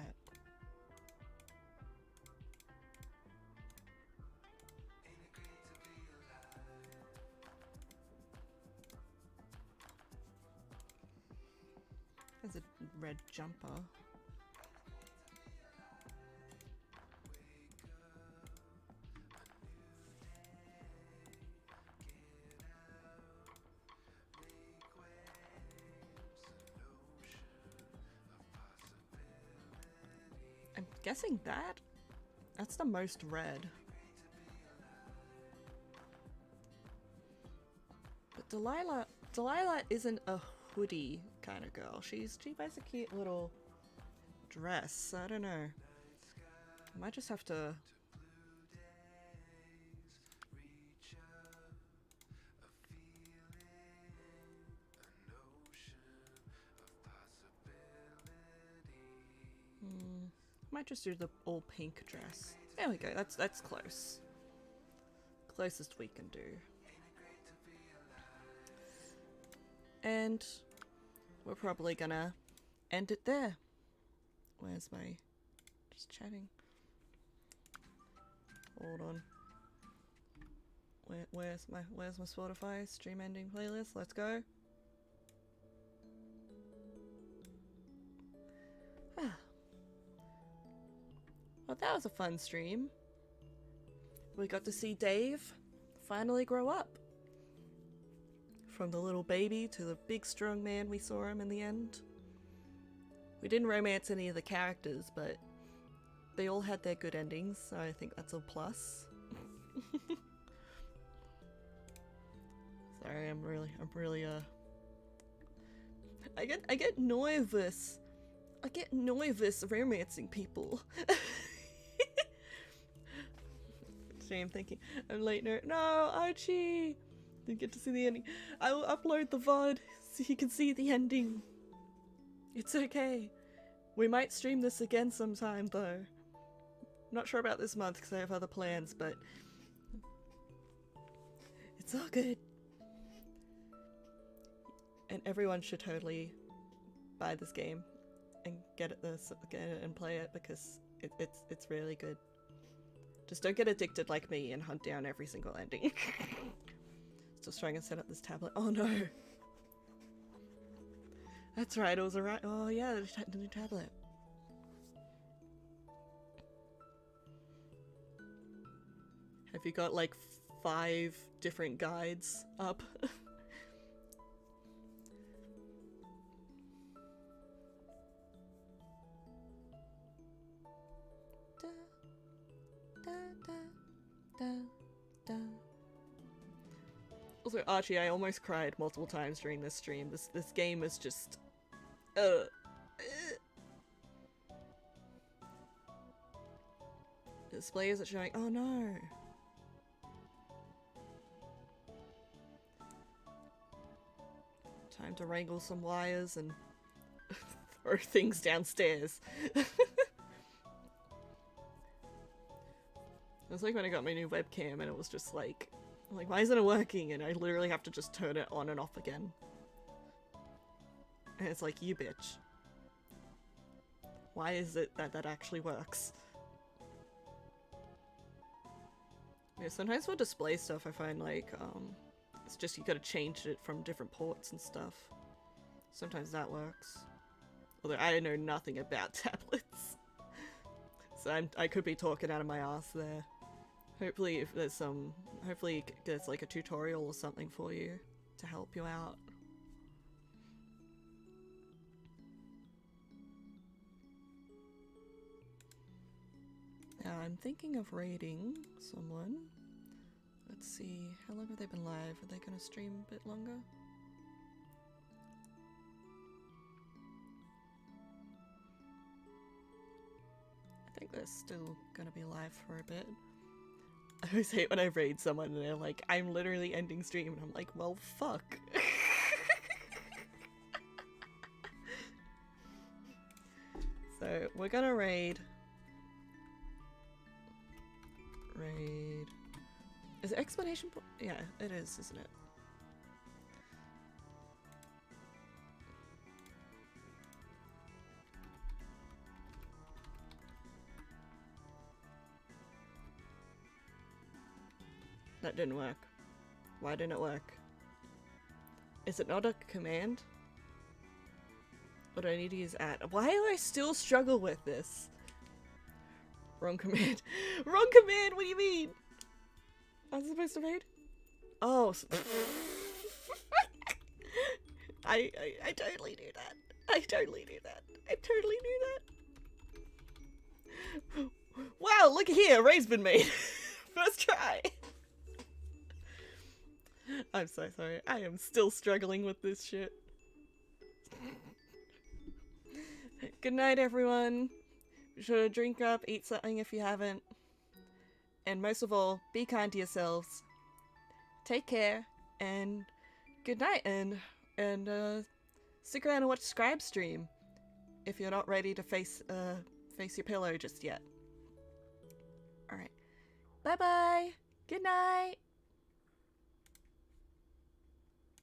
There's a red jumper. I'm guessing that's the most red. But Delilah isn't a hoodie kind of girl. She wears a cute little dress. I don't know. I might just have to... Might just do the all pink dress. There we go. That's close. Closest we can do. And we're probably gonna end it there. Where's my... Just chatting. Hold on. Where's my Spotify stream ending playlist? Let's go. Well, that was a fun stream. We got to see Dave finally grow up. From the little baby to the big strong man we saw him in the end. We didn't romance any of the characters, but they all had their good endings, so I think that's a plus. Sorry, I'm really I get nervous. I get nervous romancing people. I'm thinking, I'm late now. No, Archie! Didn't get to see the ending. I will upload the VOD so you can see the ending. It's okay. We might stream this again sometime though. Not sure about this month because I have other plans, but it's all good. And everyone should totally buy this game and get it and play it because it's really good. Just don't get addicted like me and hunt down every single ending. Still trying to set up this tablet. Oh no! That's right, it was alright. Oh yeah, the new tablet. Have you got like 5 different guides up? Also, Archie, I almost cried multiple times during this stream. This game is just... Display isn't showing. Oh no! Time to wrangle some wires and throw things downstairs. It was like when I got my new webcam and it was just like, why isn't it working? And I literally have to just turn it on and off again. And it's like, you bitch. Why is it that that actually works? Yeah, sometimes for display stuff I find like, it's just you gotta change it from different ports and stuff. Sometimes that works. Although I know nothing about tablets. So I could be talking out of my ass there. Hopefully if there's some, hopefully there's like a tutorial or something for you to help you out. Now I'm thinking of raiding someone. Let's see, how long have they been live? Are they gonna stream a bit longer? I think they're still gonna be live for a bit. I always hate when I raid someone and they're like, I'm literally ending stream, and I'm like, well, fuck. So, we're gonna raid. Is it explanation point? Yeah, it is, isn't it? That didn't work. Why didn't it work? Is it not a command? Or do I need to use @ Why do I still struggle with this? Wrong command. Wrong command! What do you mean? I'm supposed to raid? Oh. I totally do that. I totally do that. I totally do that. Wow, look here, raid's been made. First try. I'm so sorry. I am still struggling with this shit. Good night, everyone. Be sure to drink up, eat something if you haven't. And most of all, be kind to yourselves. Take care, and good night, and stick around and watch Scribe stream if you're not ready to face your pillow just yet. Alright. Bye-bye! Good night!